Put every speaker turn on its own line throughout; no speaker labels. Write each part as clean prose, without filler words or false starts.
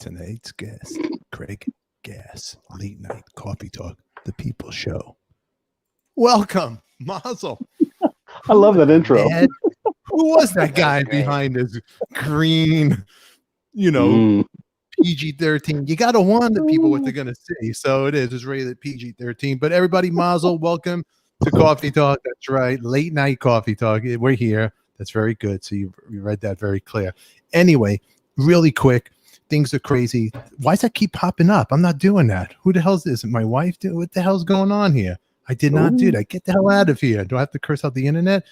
Tonight's guest, Craig Gass, Late Night Coffee Talk, the People Show. Welcome, Mazel.
I love that intro.
Who was that guy behind his green, PG-13? You got to warn the people what they're going to see. So it is. It's rated PG-13. But everybody, Mazel, welcome to Coffee Talk. That's right. Late Night Coffee Talk. We're here. That's very good. So you read that very clear. Anyway, really quick. Things are crazy. Why does that keep popping up? I'm not doing that. Who the hell is this? My wife? What the hell's going on here? I did not do that. Get the hell out of here. Do I have to curse out the internet?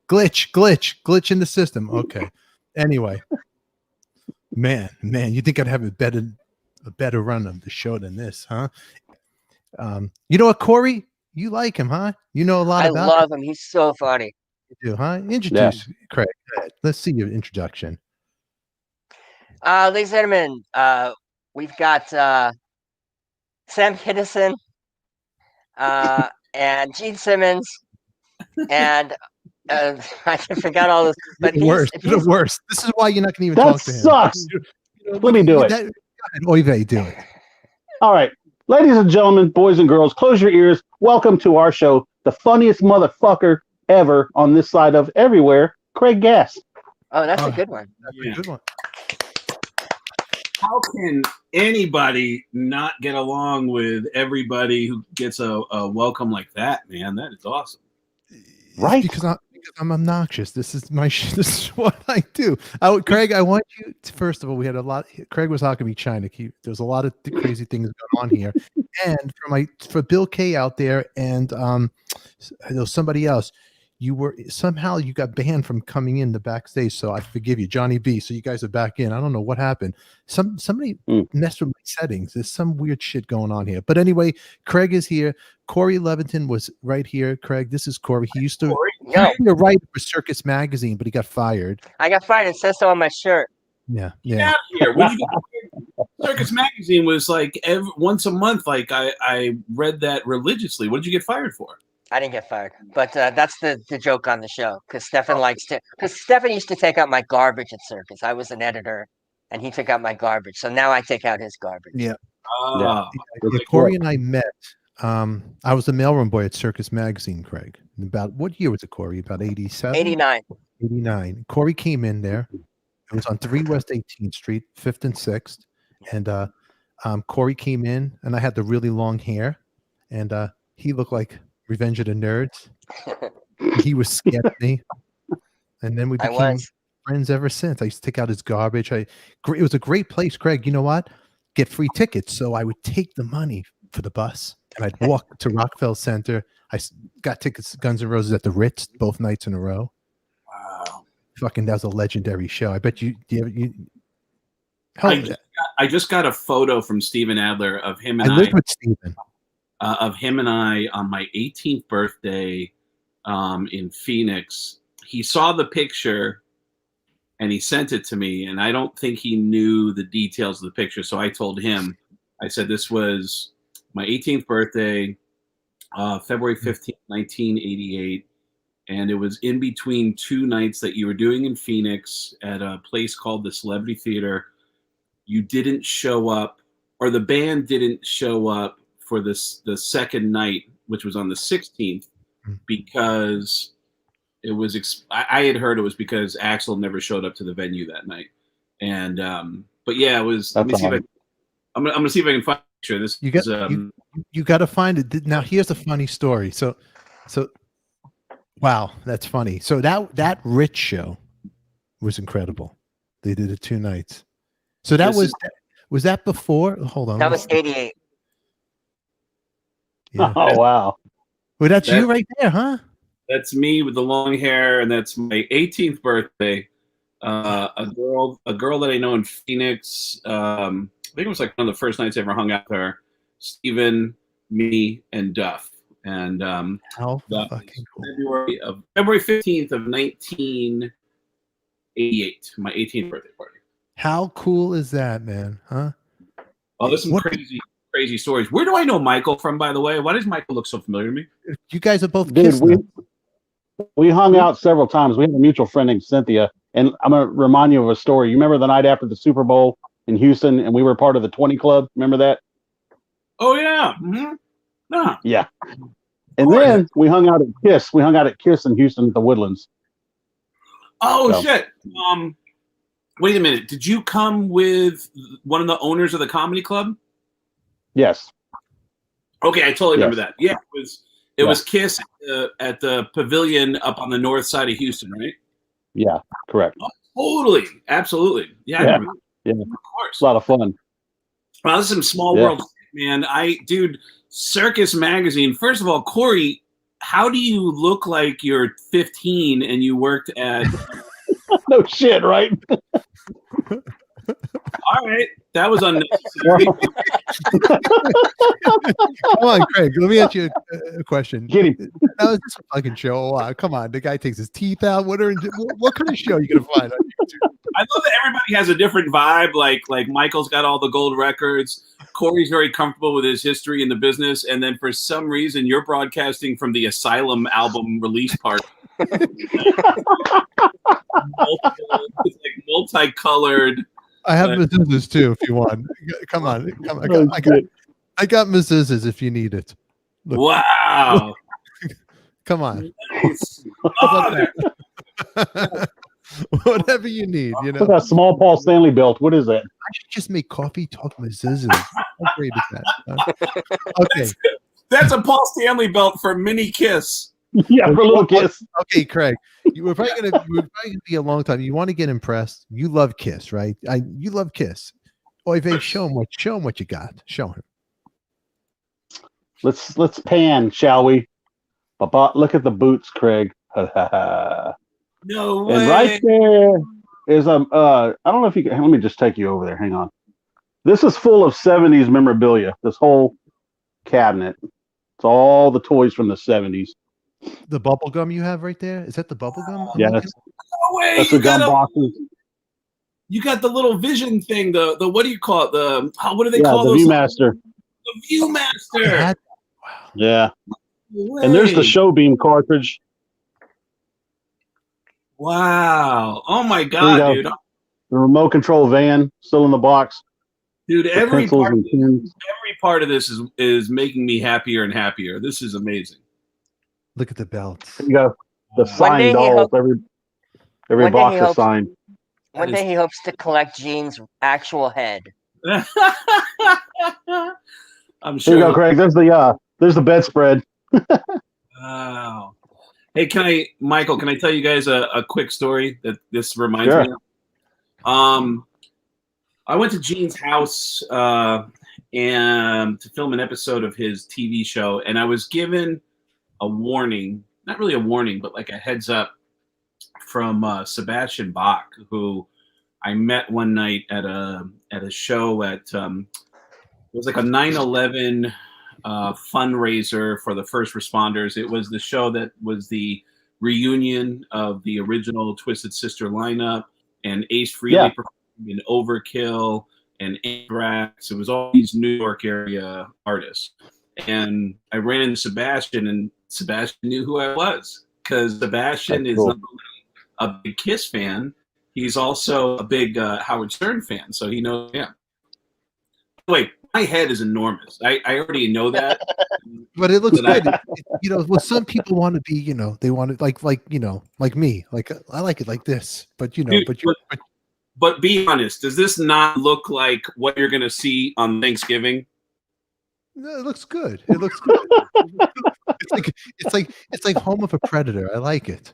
Glitch in the system. Okay. Anyway, man, you think I'd have a better run of the show than this, huh? You know what, Corey? You like him, huh? You know a lot about him.
I love him. He's so funny.
You do, huh? Introduce Craig. Let's see your introduction.
Ladies and gentlemen, we've got Sam Kinison and Gene Simmons, and I forgot all this. But
the worst. This is why you're not going to even talk to him.
That sucks. Let me do it.
Oive, do it.
All right. Ladies and gentlemen, boys and girls, close your ears. Welcome to our show, the funniest motherfucker ever on this side of everywhere, Craig Gass.
Oh, that's a good one.
That's a good one.
How can anybody not get along with everybody who gets a welcome like that, man? That is awesome.
Right?
Because I'm obnoxious. This is my this is what I do. Craig, I want you to, first of all, we had a lot. Craig was talking to me China. There's a lot of crazy things going on here. And for Bill K out there, and there was somebody else. You got banned from coming in the backstage, so I forgive you, Johnny B. So you guys are back in. I don't know what happened. Somebody messed with my settings. There's some weird shit going on here. But anyway, Craig is here. Corey Levithan was right here. Craig, this is Corey. He used to write for Circus Magazine, but he got fired.
I got fired. It says so on my shirt.
Yeah.
Get out of here. When you Circus Magazine was like once a month. Like I read that religiously. What did you get fired for?
I didn't get fired, but that's the joke on the show, because Stefan because Stefan used to take out my garbage at Circus. I was an editor, and he took out my garbage, so now I take out his garbage.
Yeah. Corey and I met. I was the mailroom boy at Circus Magazine, Craig. About what year was it, Corey? About 87?
89.
89. Corey came in there. It was on 3 West 18th Street, 5th and 6th, and Corey came in, and I had the really long hair, and he looked like Revenge of the Nerds. He was scared of me, and then we became friends ever since. I used to take out his garbage. It was a great place, Craig. You know what? Get free tickets. So I would take the money for the bus, and I'd walk to Rockefeller Center. I got tickets to Guns N' Roses at the Ritz both nights in a row.
Wow!
Fucking, that was a legendary show. I bet you.
I just got a photo from Steven Adler of him and
I lived with Steven.
Of him and I on my 18th birthday in Phoenix. He saw the picture and he sent it to me, and I don't think he knew the details of the picture. So I told him, I said, this was my 18th birthday, February 15th, 1988. And it was in between 2 nights that you were doing in Phoenix at a place called the Celebrity Theater. You didn't show up, or the band didn't show up for the second night, which was on the 16th, because it was I had heard it was because Axl never showed up to the venue that night. And but yeah, it was. I'm gonna see if I can find a picture. This
you got to find it. Now here's a funny story. So wow, that's funny. So that Rich show was incredible. They did it 2 nights. So that was that before? Hold on.
That was 88.
Yeah.
Oh wow!
Well, that's you right there, huh?
That's me with the long hair, and that's my 18th birthday. A girl that I know in Phoenix. I think it was like one of the first nights I ever hung out with her. Steven, me, and Duff. And
how fucking cool!
February 15th of 1988, my 18th birthday party.
How cool is that, man? Huh?
Oh, there's some crazy stories. Where do I know Michael from, by the way? Why does Michael look so familiar to me?
You guys are both
kids. We hung out several times. We have a mutual friend named Cynthia, and I'm going to remind you of a story. You remember the night after the Super Bowl in Houston, and we were part of the 20 Club. Remember that?
Oh yeah. Mm-hmm. Yeah.
Yeah. And then we hung out at Kiss. We hung out at Kiss in Houston at the Woodlands.
Oh
So.
shit. Wait a minute. Did you come with one of the owners of the comedy club?
Yes.
Okay, I totally remember that. Yeah, it was Kiss at the pavilion up on the north side of Houston, right?
Yeah, correct.
Oh, totally, absolutely. Yeah, I remember.
Yeah,
of course.
A lot of fun.
Well, this is some small world, man. Dude, Circus Magazine. First of all, Corey, how do you look like you're 15 and you worked at?
No shit, right?
All right, that was unnecessary.
Come on, Craig. Let me ask you a question.
Get him.
That was just a fucking show. Come on, the guy takes his teeth out. What kind of show are you gonna find on YouTube?
I love that everybody has a different vibe. Like Michael's got all the gold records. Corey's very comfortable with his history in the business, and then for some reason you're broadcasting from the Asylum album release party. It's like multicolored.
I have mazzuzas too, if you want. Come on. I got mazzuzas if you need it. Look.
Wow.
Come on.
Nice. Oh,
whatever you need, you know.
What's that small Paul Stanley belt? What is that?
I should just make coffee talk mazzuzas. How great is that? Okay.
That's a Paul Stanley belt for Mini Kiss.
Yeah, for a little Kiss.
Okay, Craig. We're probably gonna be a long time. You want to get impressed. You love Kiss, right? You love Kiss. Oy vey, show him what you got. Show him.
Let's pan, shall we? Look at the boots, Craig.
No way.
And right there is I don't know if you can. Let me just take you over there. Hang on. This is full of 70s memorabilia. This whole cabinet. It's all the toys from the 70s.
The bubble gum you have right there? Is that the bubble gum?
Yeah,
no way.
That's the gum boxes.
You got the little vision thing. The what do you call it? What do they call
the
those?
Viewmaster.
The Viewmaster.
Wow.
Yeah.
No
And there's the
way.
show beam cartridge.
Wow. Oh my
There you
god,
go.
dude.
The remote control van still in the box.
Dude,
The
every
pencils and pins.
part of this is making me happier and happier. This is amazing.
Look at the belts.
There you go. The
day
signed
he
dolls.
hope-
Every
one day
box
he
is
hopes-
signed.
One day he hopes to collect Gene's actual head.
I'm
Here
sure.
you go, Craig. There's the bedspread.
Wow. Hey, Michael, can I tell you guys a quick story that this reminds me of? I went to Gene's house and to film an episode of his TV show, and I was given a warning, not really a warning, but like a heads up from Sebastian Bach, who I met one night at a show at it was like a 9/11 fundraiser for the first responders. It was the show that was the reunion of the original Twisted Sister lineup, and Ace Frehley performed in Overkill and Anthrax. It was all these New York area artists. And I ran into Sebastian, and Sebastian knew who I was, because Sebastian is not only a big Kiss fan, he's also a big Howard Stern fan. So he knows, Wait, my head is enormous. I already know that.
But it looks good. Well, some people want to be, they want to like me. Like I like it like this. But
Dude, but be honest, does this not look like what you're gonna see on Thanksgiving?
No, it looks good. It looks good. it's like Home of a Predator. I like it.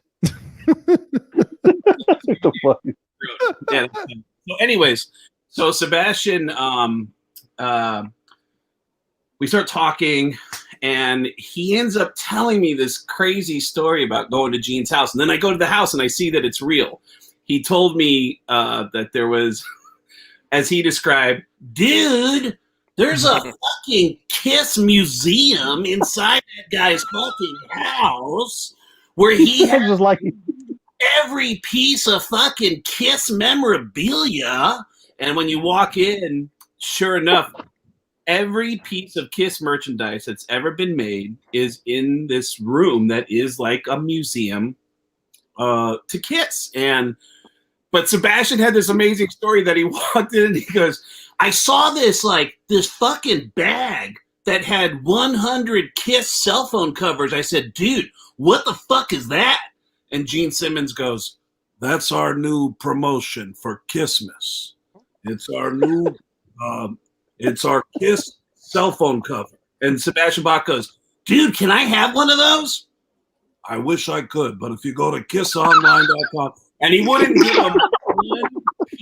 Yeah. So anyways, so Sebastian, we start talking, and he ends up telling me this crazy story about going to Gene's house. And then I go to the house and I see that it's real. He told me that there was, as he described, dude, there's a fucking Kiss museum inside that guy's fucking house where he has
like
every piece of fucking Kiss memorabilia. And when you walk in, sure enough, every piece of Kiss merchandise that's ever been made is in this room that is like a museum to Kiss. And But Sebastian had this amazing story that he walked in and he goes, I saw this fucking bag that had 100 Kiss cell phone covers. I said, dude, what the fuck is that? And Gene Simmons goes, that's our new promotion for Kissmas. It's our new, it's our Kiss cell phone cover. And Sebastian Bach goes, dude, can I have one of those? I wish I could, but if you go to kissonline.com, and he wouldn't give him one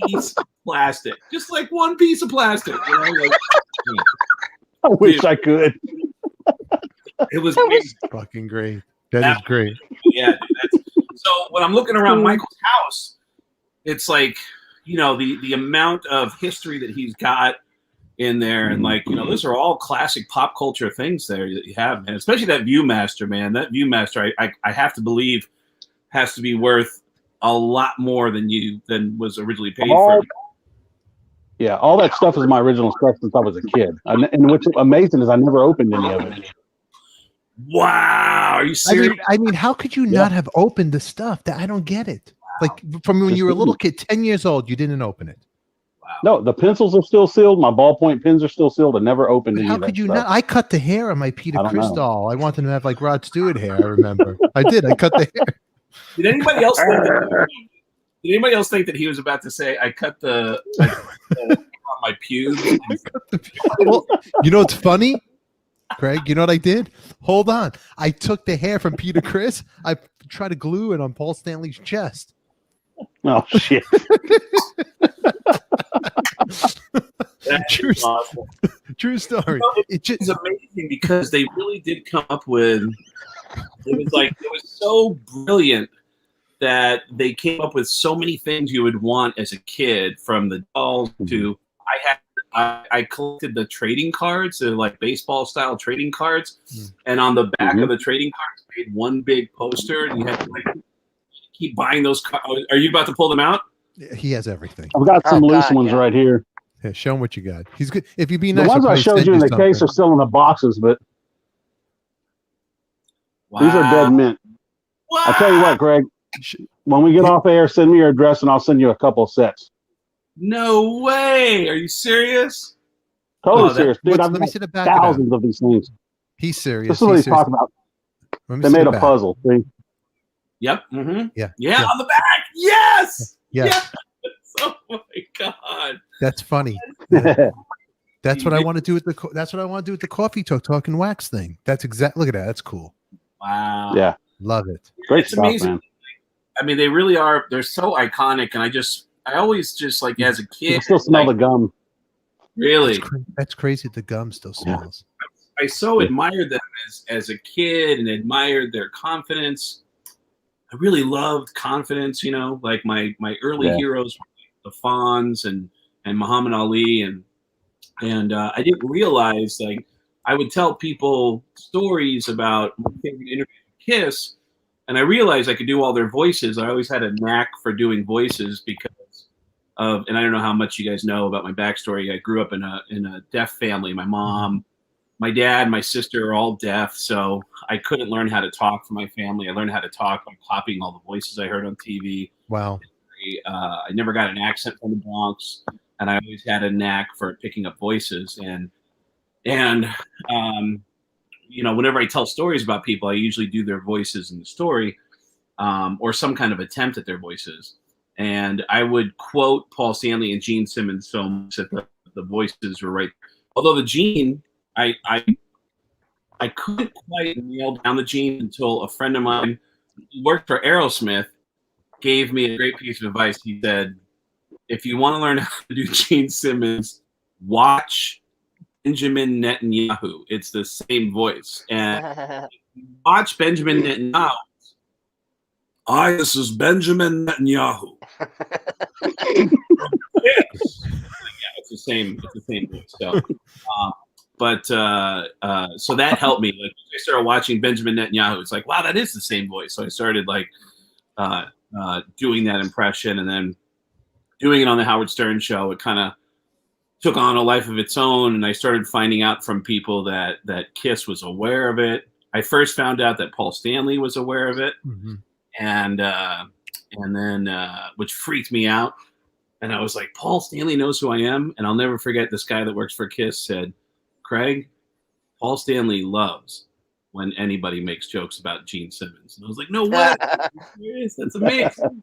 piece of plastic, just like one piece of plastic.
I wish I could.
It was
fucking great. That is great.
Yeah. So when I'm looking around Michael's house, it's like, the amount of history that he's got in there, and those are all classic pop culture things there that you have, man. Especially that Viewmaster, man. That Viewmaster, I have to believe, has to be worth a lot more than was originally paid for.
Yeah, all that stuff is my original stuff since I was a kid. And what's amazing is I never opened any of it.
Wow, are you serious?
I mean, how could you not have opened the stuff? That I don't get it. Like from when you were a little kid, 10 years old, you didn't open it.
Wow.
No, the pencils are still sealed. My ballpoint pens are still sealed. I never opened any
How
of that
could you
stuff.
not? I cut the hair on my Peter
I don't
Criss
know.
doll. I wanted to have like Rod Stewart hair. I remember. I did. I cut the hair.
Did anybody else think that he was about to say, I cut the on my pubes?
Well, you know what's funny, Craig? You know what I did? Hold on. I took the hair from Peter Criss. I tried to glue it on Paul Stanley's chest.
Oh, shit.
True,
Awesome.
true story.
It's amazing because they really did come up with. It was so brilliant that they came up with so many things you would want as a kid, from the dolls to I collected the trading cards, like baseball style trading cards, and on the back of the trading cards made one big poster, and you had to keep buying those cards. Are you about to pull them out?
He has everything.
I've got some loose ones right here.
Yeah, show him what you got. He's good. If you be
The
nice,
ones I showed you in the case are still in the boxes, but these are dead mint.
Wow.
I'll tell you what, Greg. When we get off air, send me your address and I'll send you a couple of sets.
No way. Are you serious?
Totally serious. Dude,
let me see the back
thousands of these things.
He's serious.
This is what he's talking about. They made a puzzle. See?
Yep. Mm-hmm.
Yeah.
On the back. Yes.
Yes.
Oh my God.
That's funny. That's what I want to do with the. That's what I want to do with the coffee talking wax thing. That's exactly. Look at that. That's cool.
Wow.
Yeah.
Love it.
Great
It's
stuff,
amazing.
man.
I mean, they really are. They're so iconic, and I always just like as a kid.
You still smell the gum.
Really.
That's crazy. The gum still smells.
I so admired them as a kid and admired their confidence. I really loved confidence, like my early heroes, the Fonz and Muhammad Ali, and I didn't realize, like, I would tell people stories about my favorite interview with Kiss, and I realized I could do all their voices. I always had a knack for doing voices because of, and I don't know how much you guys know about my backstory. I grew up in a deaf family. My mom, my dad, my sister are all deaf, so I couldn't learn how to talk for my family. I learned how to talk by copying all the voices I heard on TV.
Wow.
I never got an accent from the Bronx, and I always had a knack for picking up voices. And whenever I tell stories about people, I usually do their voices in the story, or some kind of attempt at their voices. And I would quote Paul Stanley and Gene Simmons so much that the voices were right. Although the Gene, I couldn't quite nail down the Gene until a friend of mine who worked for Aerosmith gave me a great piece of advice. He said, if you want to learn how to do Gene Simmons, watch Benjamin Netanyahu. It's the same voice. And watch Benjamin Netanyahu. Hi, this is Benjamin Netanyahu. It's the same voice. So, so that helped me. Like, I started watching Benjamin Netanyahu. It's like, wow, that is the same voice. So I started doing that impression, and then doing it on the Howard Stern show. It kind of took on a life of its own, and I started finding out from people that Kiss was aware of it. I first found out that Paul Stanley was aware of it, and and then which freaked me out. And I was like, Paul Stanley knows who I am. And I'll never forget this guy that works for Kiss said, Craig, Paul Stanley loves when anybody makes jokes about Gene Simmons. And I was like, no way. That's amazing.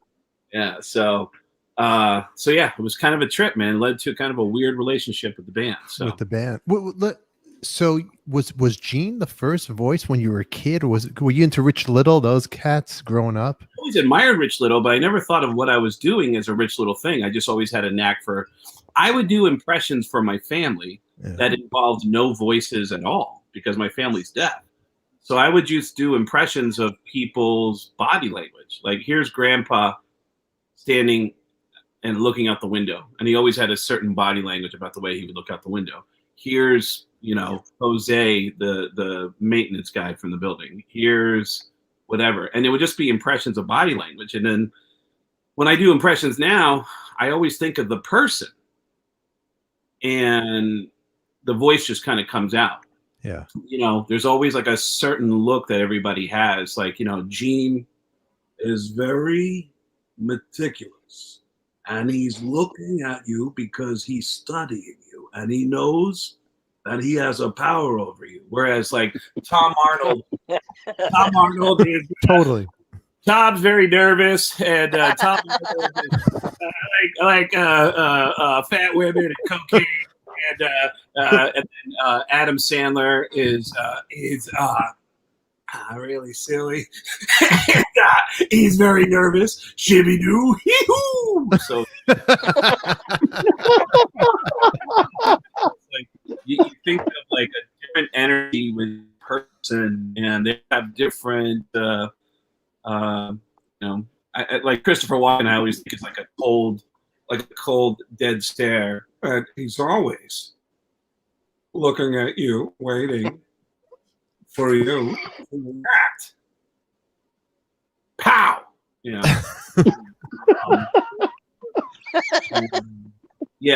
Yeah. So yeah, it was kind of a trip, man. It led to kind of a weird relationship with the band. So
with the band. So was Gene the first voice when you were a kid, or were you into Rich Little, those cats growing up?
I always admired Rich Little, but I never thought of what I was doing as a Rich Little thing. I just always had a knack for, I would do impressions for my family that involved no voices at all because my family's deaf. So I would just do impressions of people's body language. Like here's Grandpa standing and looking out the window. And he always had a certain body language about the way he would look out the window. Here's, Jose, the maintenance guy from the building. Here's whatever. And it would just be impressions of body language. And then when I do impressions now, I always think of the person and the voice just kind of comes out.
Yeah.
There's always like a certain look that everybody has. Like, Gene is very meticulous and he's looking at you because he's studying you and he knows that he has a power over you. Whereas like Tom Arnold is
totally.
Tom's very nervous, and Tom like fat women and cocaine, and then Adam Sandler is really silly. And, he's very nervous. Shibby doo, hee hoo. So like you think of like a different energy with a person, and they have different. Like Christopher Walken, I always think it's like a cold, dead stare. And he's always looking at you, waiting for you to act. Pow!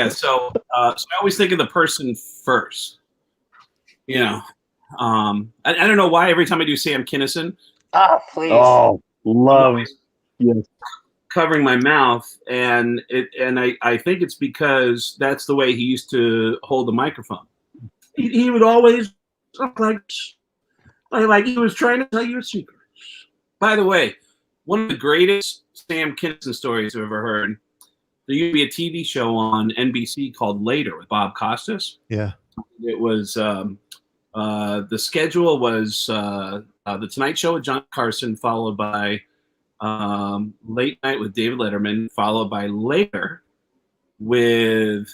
So I always think of the person first. I don't know why every time I do Sam Kinison.
Oh, please.
Oh, love. Yes.
Covering my mouth, and I think it's because that's the way he used to hold the microphone. He would always look like he was trying to tell you a secret. By the way, one of the greatest Sam Kinison stories I've ever heard. There used to be a TV show on NBC called Later with Bob Costas.
Yeah,
it was the schedule was the Tonight Show with John Carson, followed by Late Night with David Letterman, followed by Later with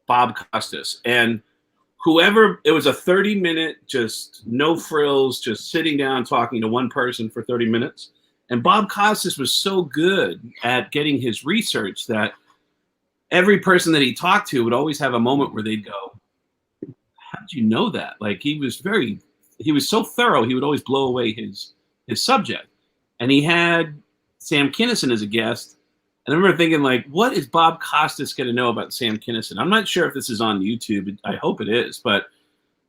Bob Costas. And it was a 30-minute, just no frills, just sitting down talking to one person for 30 minutes. And Bob Costas was so good at getting his research that every person that he talked to would always have a moment where they'd go, how did you know that? Like he was so thorough, he would always blow away his subject. And he had Sam Kinison as a guest. And I remember thinking, like, what is Bob Costas going to know about Sam Kinison? I'm not sure if this is on YouTube. I hope it is. But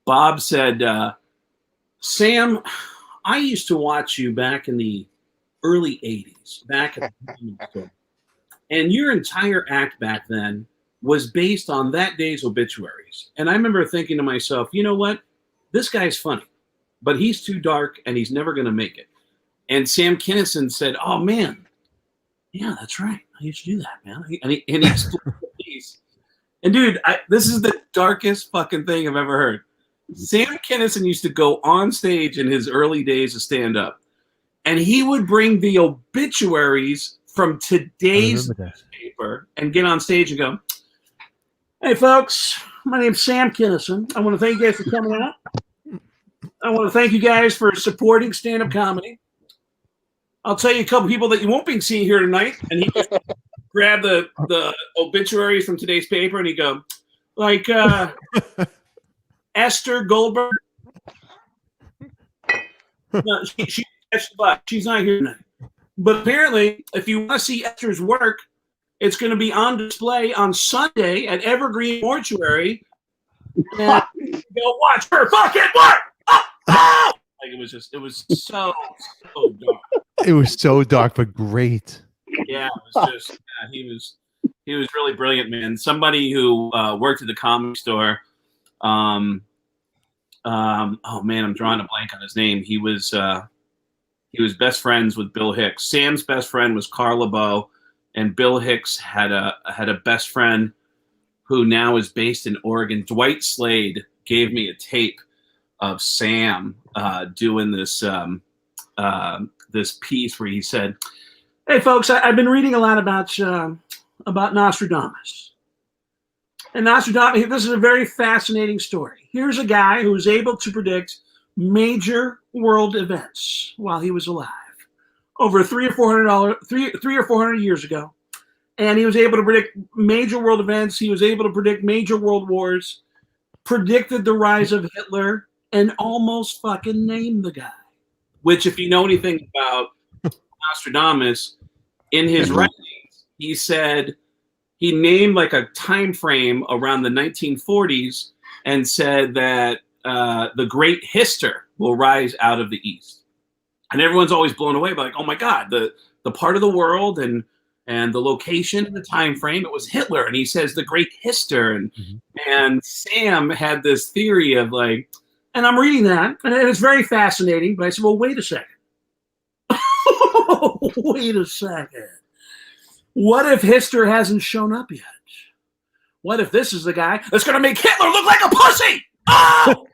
Bob said, Sam, I used to watch you back in the early 80s, and your entire act back then was based on that day's obituaries. And I remember thinking to myself, you know what? This guy's funny, but he's too dark and he's never going to make it. And Sam Kinison said, oh, man, yeah, that's right. I used to do that, man. And he explained the piece. And, dude, this is the darkest fucking thing I've ever heard. Sam Kinison used to go on stage in his early days of stand-up, and he would bring the obituaries from today's newspaper and get on stage and go, hey, folks, my name's Sam Kinison. I want to thank you guys for coming out. I want to thank you guys for supporting stand-up comedy. I'll tell you a couple people that you won't be seeing here tonight. And he just grabbed the obituaries from today's paper and he'd go, like, Esther Goldberg. No, she's not here tonight. But apparently, if you want to see Esther's work, it's going to be on display on Sunday at Evergreen Mortuary. And go watch her fucking work. Oh! Like it was so dark.
It was so dark, but great.
Yeah, it was just he was really brilliant, man. Somebody who worked at the Comedy Store. Oh man, I'm drawing a blank on his name. He was best friends with Bill Hicks. Sam's best friend was Carl LeBeau, and Bill Hicks had a best friend who now is based in Oregon. Dwight Slade gave me a tape of Sam doing this this piece where he said, "Hey folks, I've been reading a lot about Nostradamus. And Nostradamus, this is a very fascinating story. Here's a guy who was able to predict major world events while he was alive, over 300 or 400 years ago. And he was able to predict major world events. He was able to predict major world wars, predicted the rise of Hitler, and almost fucking named the guy." Which, if you know anything about Nostradamus, in his writings, he said he named like a time frame around the 1940s and said that the great Hister will rise out of the East. And everyone's always blown away by like, oh my God, the part of the world and the location and the time frame, it was Hitler. And he says the great Hister. And Sam had this theory of like, and I'm reading that, and it's very fascinating, but I said, well, wait a second. Wait a second. What if Hister hasn't shown up yet? What if this is the guy that's going to make Hitler look like a pussy? Oh!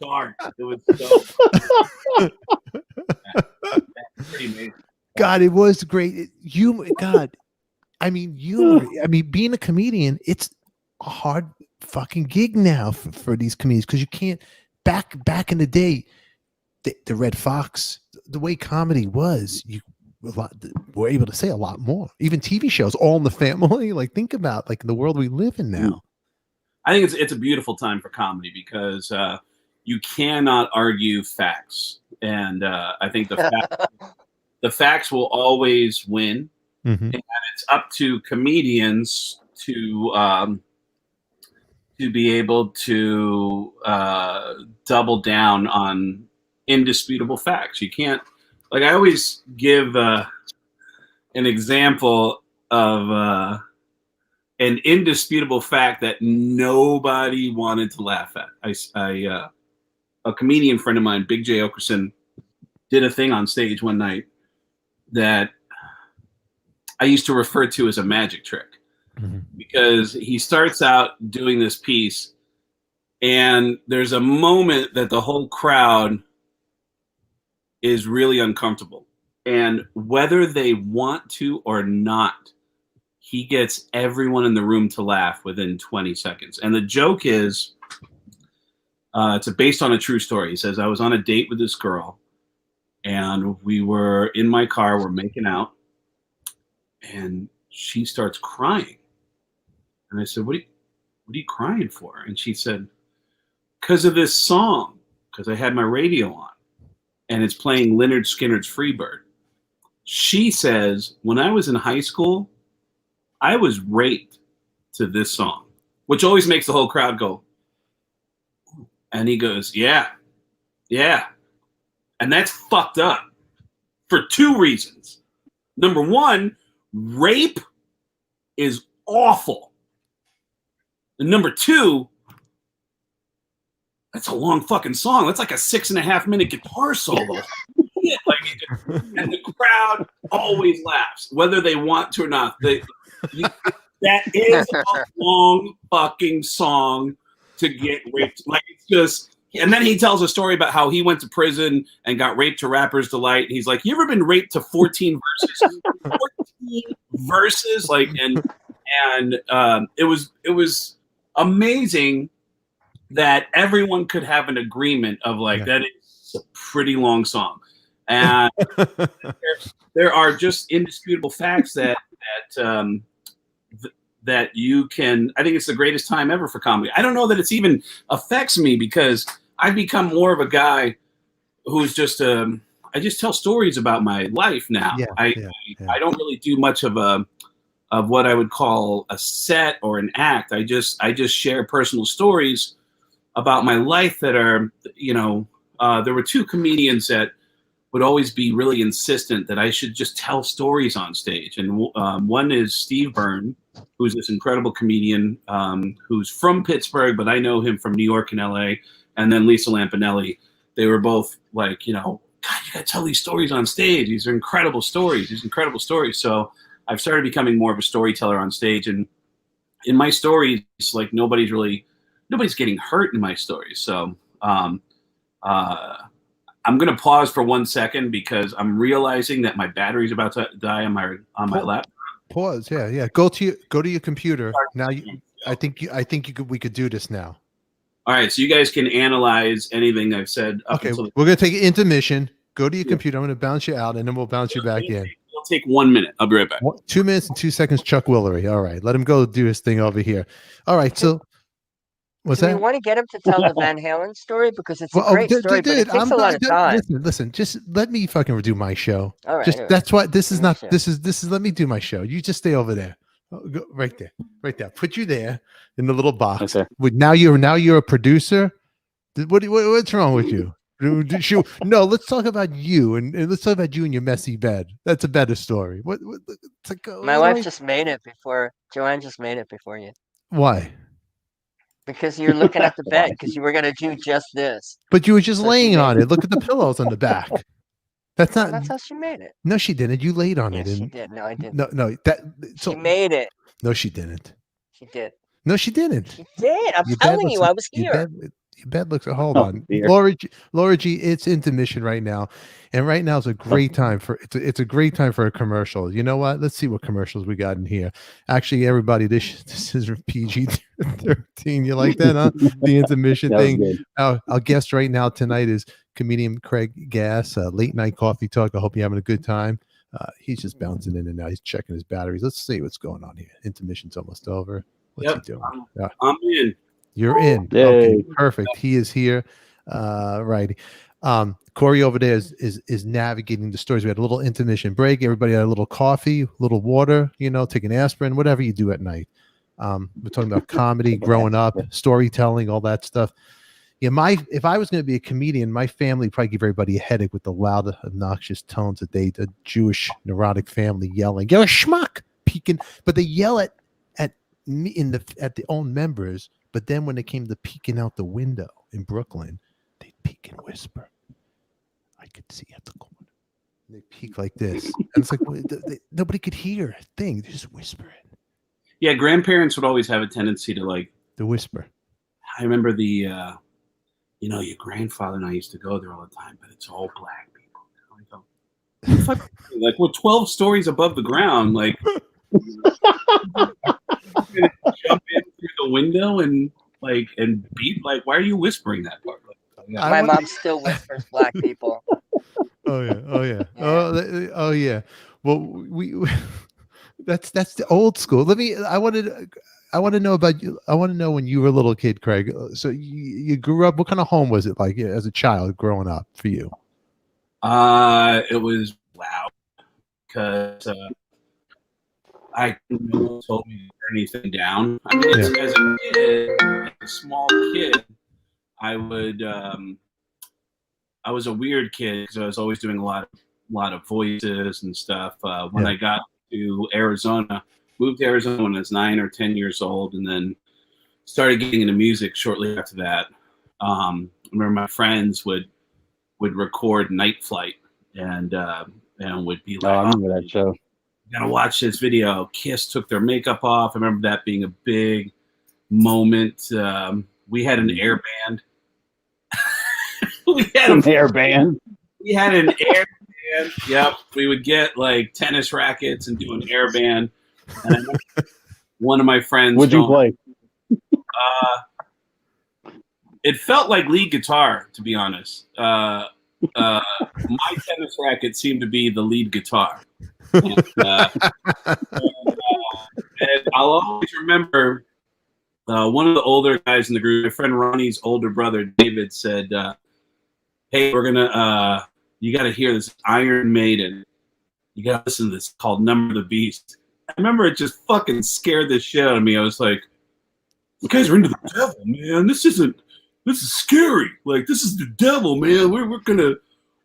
Darn. It was so pretty amazing.
God, it was great. Humor, God. I mean, humor. I mean, being a comedian, it's a hard fucking gig now for these comedians because you can't. Back in the day, the Red Fox, the way comedy was, you were able to say a lot more. Even TV shows, All in the Family. Like, think about like the world we live in now.
I think it's a beautiful time for comedy because you cannot argue facts, and I think the facts will always win, and it's up to comedians to be able to double down on indisputable facts. You can't, like, I always give an example of an indisputable fact that nobody wanted to laugh at. A comedian friend of mine, Big J. Okerson, did a thing on stage one night that I used to refer to as a magic trick. Because he starts out doing this piece and there's a moment that the whole crowd is really uncomfortable. And whether they want to or not, he gets everyone in the room to laugh within 20 seconds. And the joke is, it's based on a true story. He says, I was on a date with this girl and we were in my car, we're making out, and she starts crying. And I said, what are you crying for? And she said, because of this song, because I had my radio on and it's playing Lynyrd Skynyrd's Freebird. She says, when I was in high school, I was raped to this song, which always makes the whole crowd go. And he goes, yeah. And that's fucked up for two reasons. Number one, rape is awful. And number two, that's a long fucking song. That's like a 6.5 minute guitar solo. And the crowd always laughs, whether they want to or not. That is a long fucking song to get raped. Like, it's just, and then he tells a story about how he went to prison and got raped to Rapper's Delight. And he's like, you ever been raped to 14 verses? 14 verses? Like, and it was amazing that everyone could have an agreement of like, that is a pretty long song. And there are just indisputable facts that you can, I think it's the greatest time ever for comedy. I don't know that it's even affects me because I've become more of a guy who's just, I just tell stories about my life now. I don't really do much of what I would call a set or an act. I just share personal stories about my life that are, there were two comedians that would always be really insistent that I should just tell stories on stage. And one is Steve Byrne, who's this incredible comedian who's from Pittsburgh, but I know him from New York and LA. And then Lisa Lampanelli. They were both like, you know, God, you got to tell these stories on stage. These are incredible stories. These incredible stories. So I've started becoming more of a storyteller on stage. And in my stories, like nobody's getting hurt in my stories. So I'm going to pause for 1 second because I'm realizing that my battery's about to die on my laptop.
Pause. Yeah. Go to your computer now. I think we could do this now.
All right, so you guys can analyze anything I've said.
Okay, we're gonna take intermission. Go to your computer. I'm gonna bounce you out, and then we'll bounce you back in.
It'll take 1 minute. I'll be right back.
2 minutes and 2 seconds. Chuck Willery. All right, let him go do his thing over here. All right, so what's that?
We want to get him to tell the Van Halen story because it's a great story, but it takes a lot of time.
Listen, just let me fucking do my show.
All right,
just that's why this is not. This is. Let me do my show. You just stay over there. Go right there. Put you there in the little box.
Okay.
Now you're a producer. What's wrong with you? No, let's talk about you and let's talk about you in your messy bed. That's a better story. It's like,
my wife just made it before Joanne just made it before you.
Why?
Because you're looking at the bed because you were gonna do just this.
But you were just laying on it. Look at the pillows on the back. That's not.
That's how she made it.
No, she didn't. You laid on
Yes,
it.
she did. No, I didn't.
No.
She made it.
No, she didn't.
She did.
No, she didn't.
She did. I'm telling you, I was here.
Your bed looks. Hold on, Laura G. It's intermission right now, and right now is a great time for it's a great time for a commercial. You know what? Let's see what commercials we got in here. Actually, everybody, this is PG-13. You like that, huh? The intermission thing. Our guest right now tonight is comedian Craig Gass. Late night coffee talk. I hope you're having a good time. He's just bouncing in and out. He's checking his batteries. Let's see what's going on here. Intermission's almost over. What's he doing?
I'm in.
You're in.
Yay.
Okay, perfect. He is here. Right. Corey over there is navigating the stories. We had a little intermission break. Everybody had a little coffee, a little water, take an aspirin, whatever you do at night. We're talking about comedy, growing up, storytelling, all that stuff. Yeah, if I was going to be a comedian, my family would probably give everybody a headache with the loud, obnoxious tones that a Jewish neurotic family yelling, "You're a schmuck," peeking, but they yell at me at the own members. But then when it came to peeking out the window in Brooklyn, they'd peek and whisper. I could see at the corner. They peek like this, and it's like nobody could hear a thing. They're just whispering.
Yeah, grandparents would always have a tendency to
whisper.
I remember your grandfather and I used to go there all the time, but it's all black people. I go, like we're 12 stories above the ground, like jump in through the window and beat. Like, why are you whispering that part?
My mom still whispers black people.
Oh yeah. Oh yeah. Well, we that's the old school. I want to know about you. I want to know when you were a little kid, Craig. So you grew up. What kind of home was it like as a child growing up for you?
It was loud because I no one told me to turn anything down. I mean, as a kid, as a small kid, I was a weird kid because I was always doing a lot of voices and stuff. When I got to Arizona, moved to Arizona when I was 9 or 10 years old, and then started getting into music shortly after that. I remember my friends would record Night Flight and would be like,
I remember that show.
You gotta watch this video. Kiss took their makeup off. I remember that being a big moment. We had an air band. We had an air band. Yep. We would get tennis rackets and do an air band. And I remember one of my friends.
What'd you play?
It felt like lead guitar, to be honest. My tennis racket seemed to be the lead guitar. And I'll always remember one of the older guys in the group, my friend Ronnie's older brother, David, said, hey, we're going to, you got to hear this Iron Maiden. You got to listen to this called Number of the Beast. I remember it just fucking scared the shit out of me. I was like, you guys are into the devil, man. This is scary. Like, this is the devil, man. We're gonna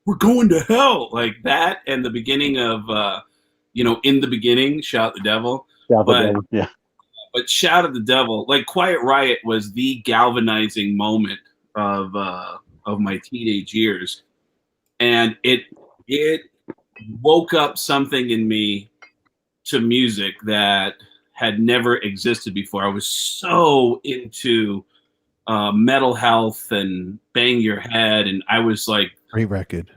we're going to hell, like that, and the beginning of in the beginning, Shout the Devil.
Yeah.
But Shout at the Devil, like Quiet Riot was the galvanizing moment of my teenage years. And it woke up something in me to music that had never existed before. I was so into Metal Health and Bang Your Head, and I was like
great record,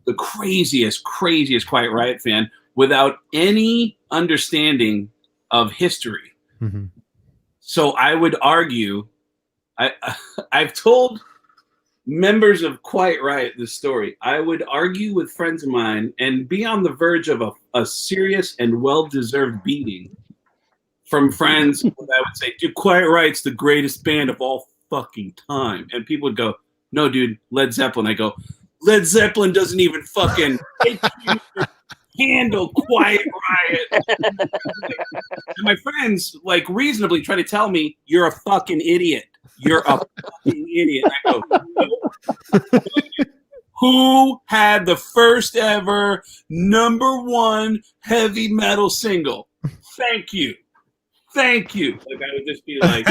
the craziest Quiet Riot fan without any understanding of history.
Mm-hmm.
So I would argue, I've told members of Quiet Riot this story. I would argue with friends of mine and be on the verge of a serious and well-deserved beating from friends. I would say, dude, Quiet Riot's the greatest band of all fucking time. And people would go, no, dude, Led Zeppelin. I go, Led Zeppelin doesn't even fucking handle Quiet Riot. And my friends like reasonably try to tell me, you're a fucking idiot. You're a fucking idiot. I go, no. Who had the first ever #1 heavy metal single? Thank you. Like I would just be like,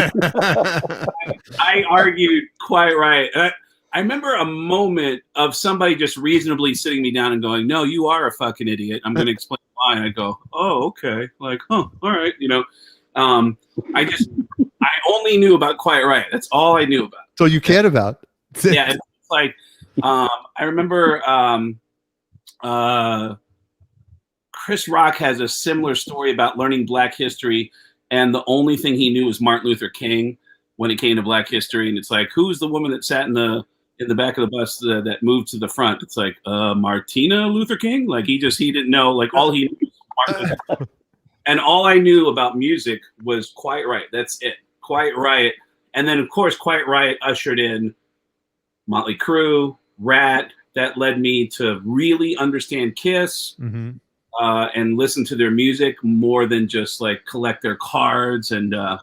I argued Quiet Riot. I remember a moment of somebody just reasonably sitting me down and going, no, you are a fucking idiot. I'm going to explain why. And I go, oh, okay. Like, oh, all right. I only knew about Quiet Riot. That's all I knew about.
So you cared about.
Yeah. It's like, I remember Chris Rock has a similar story about learning Black history. And the only thing he knew was Martin Luther King when it came to Black history. And it's like, who's the woman that sat in the back of the bus that moved to the front? It's like, Martina Luther King? Like he didn't know, like all he knew was Martin Luther King. And all I knew about music was Quiet Riot. That's it. Quiet Riot. And then of course, Quiet Riot ushered in Motley Crue, Rat. That led me to really understand Kiss. Mm-hmm. And listen to their music more than just like collect their cards and a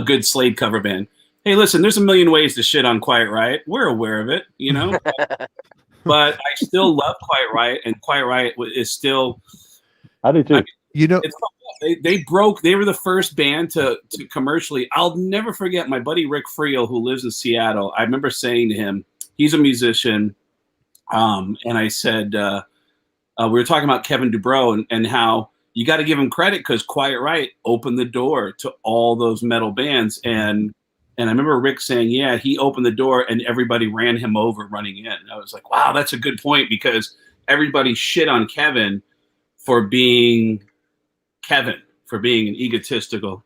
good Slade cover band. Hey, listen, there's a million ways to shit on Quiet Riot. We're aware of it, but I still love Quiet Riot, and Quiet Riot is still.
I do too.
They broke. They were the first band to commercially. I'll never forget my buddy Rick Friel, who lives in Seattle. I remember saying to him, he's a musician. And I said, we were talking about Kevin Dubrow and how you got to give him credit because Quiet Riot opened the door to all those metal bands. And I remember Rick saying, yeah, he opened the door and everybody ran him over running in. And I was like, wow, that's a good point because everybody shit on Kevin for being an egotistical.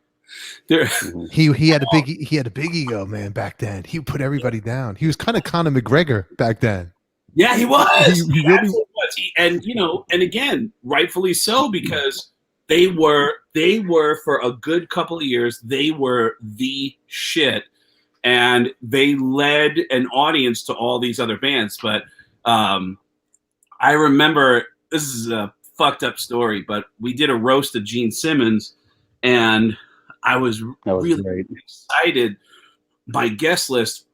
He had a big ego, man, back then. He put everybody down. He was kind of Conor McGregor back then.
Yeah, he was.
He really
was. And again, rightfully so, because they were for a good couple of years, they were the shit, and they led an audience to all these other bands. But I remember, this is a fucked up story, but we did a roast of Gene Simmons, and I was really excited. My guest list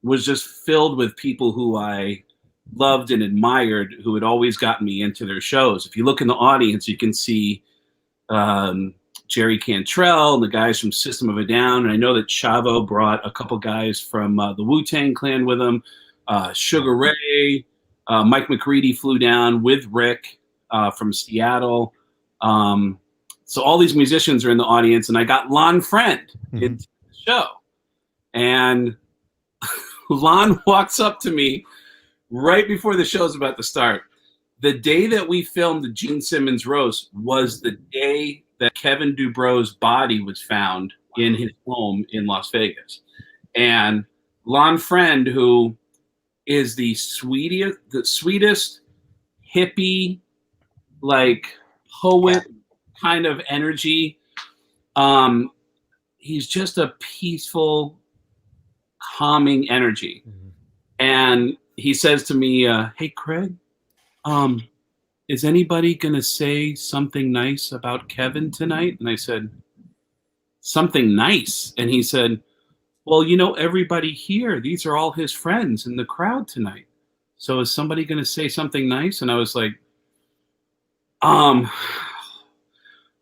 was just filled with people who I loved and admired, who had always gotten me into their shows. If you look in the audience, you can see Jerry Cantrell and the guys from System of a Down. And I know that Chavo brought a couple guys from the Wu-Tang Clan with him. Sugar Ray, Mike McCready flew down with Rick from Seattle. So all these musicians are in the audience, and I got Lon Friend into the show. And Lon walks up to me right before the show's about to start. The day that we filmed the Gene Simmons roast was the day that Kevin Dubrow's body was found in his home in Las Vegas. And Lon Friend, who is the sweetest hippie, like poet kind of energy. He's just a peaceful, calming energy. Mm-hmm. And he says to me, hey, Craig, is anybody going to say something nice about Kevin tonight? And I said, something nice? And he said, well, everybody here, these are all his friends in the crowd tonight. So is somebody going to say something nice? And I was like,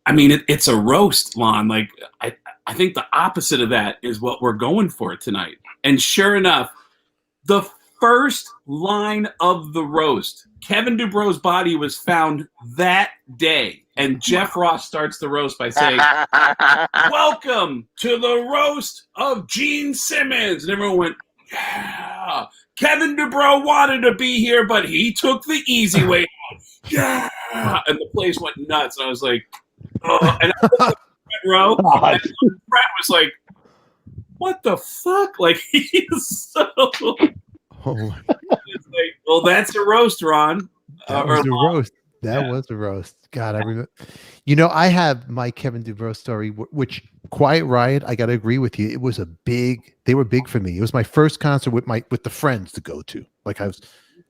it's a roast, Lon. Like, I think the opposite of that is what we're going for tonight. And sure enough, the first line of the roast, Kevin Dubrow body was found that day. And Jeff Ross starts the roast by saying, welcome to the roast of Gene Simmons. And everyone went, yeah. Kevin Dubrow wanted to be here, but he took the easy way out. Yeah. And the place went nuts. And I was like, oh. And I looked at the row, and Brett was like, what the fuck? Like, he's so...
Oh,
it's like, well, that's a roast, Ron.
that was a roast. That was a roast. God, I remember. I have my Kevin Dubrow story, which Quiet Riot. I got to agree with you. It was they were big for me. It was my first concert with the friends to go to. Like, I was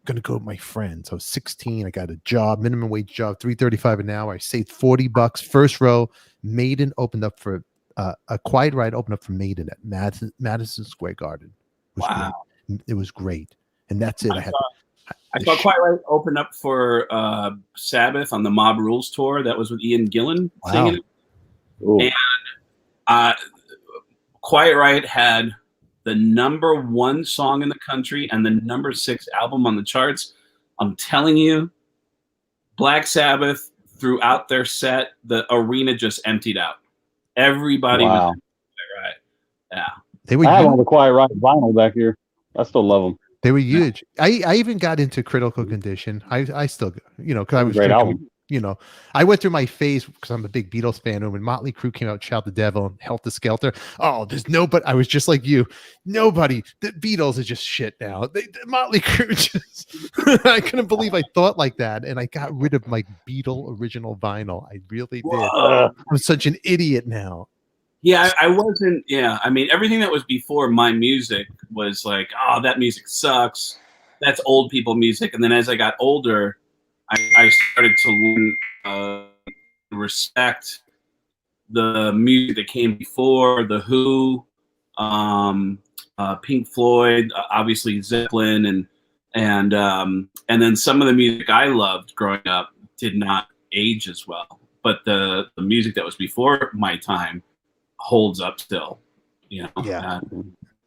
going to go with my friends. I was 16. I got a job, minimum wage job, $3.35 an hour. I saved $40. First row. Maiden opened up for a Quiet Riot opened up for Maiden at Madison Square Garden.
Wow.
It was great. And that's it.
I saw Quiet Riot open up for Sabbath on the Mob Rules tour. That was with Ian Gillan singing it.
Ooh.
And Quiet Riot had the #1 song in the country and the #6 album on the charts. I'm telling you, Black Sabbath, throughout their set, the arena just emptied out. Everybody was right. Yeah.
They were
I have all the Quiet Riot vinyl back here. I still love them.
They were huge. I even got into Critical Condition. I still, because I was
great
drinking,
album.
I went through my phase because I'm a big Beatles fan. And when Motley Crue came out, Shout the Devil and Helter Skelter, there's nobody. I was just like you. Nobody. The Beatles are just shit now. The Motley Crue just. I couldn't believe I thought like that, and I got rid of my Beatle original vinyl. I really did. I'm such an idiot now.
Yeah, I wasn't. Yeah, I mean, everything that was before my music was like, oh, that music sucks. That's old people music. And then as I got older, I started to learn respect the music that came before, The Who, Pink Floyd, obviously Zeppelin, and then some of the music I loved growing up did not age as well. But the music that was before my time holds up still, Yeah.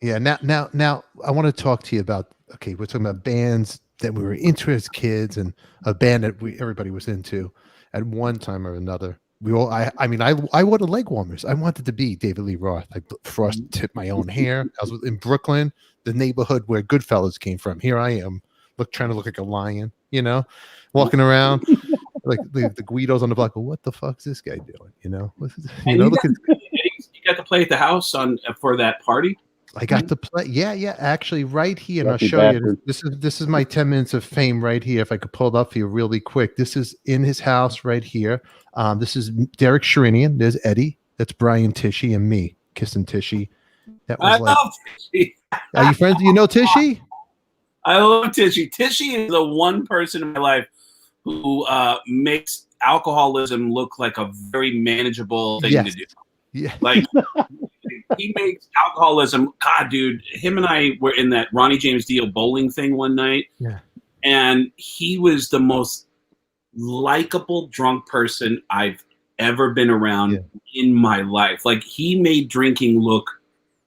Now I want to talk to you about. Okay, we're talking about bands that we were into as kids, and a band that everybody was into at one time or another. We all. I wore the leg warmers. I wanted to be David Lee Roth. I frost tipped my own hair. I was in Brooklyn, the neighborhood where Goodfellas came from. Here I am, trying to look like a lion. Walking around. Like the Guidos on the block. Well, what the fuck is this guy doing? Look at.
You got to play at the house for that party.
I got to play. Yeah. Actually, right here, and I'll show you. This is my 10 minutes of fame right here. If I could pull it up for you really quick. This is in his house right here. This is Derek Sherinian. There's Eddie. That's Brian Tishy and me kissing Tishy. That was
love Tishy.
Are you friends? You know Tishy?
I love Tishy. Tishy is the one person in my life who makes alcoholism look like a very manageable thing to do.
Yeah.
Like he makes alcoholism. God, dude, him and I were in that Ronnie James Dio bowling thing one night.
Yeah.
And he was the most likable drunk person I've ever been around in my life. Like he made drinking look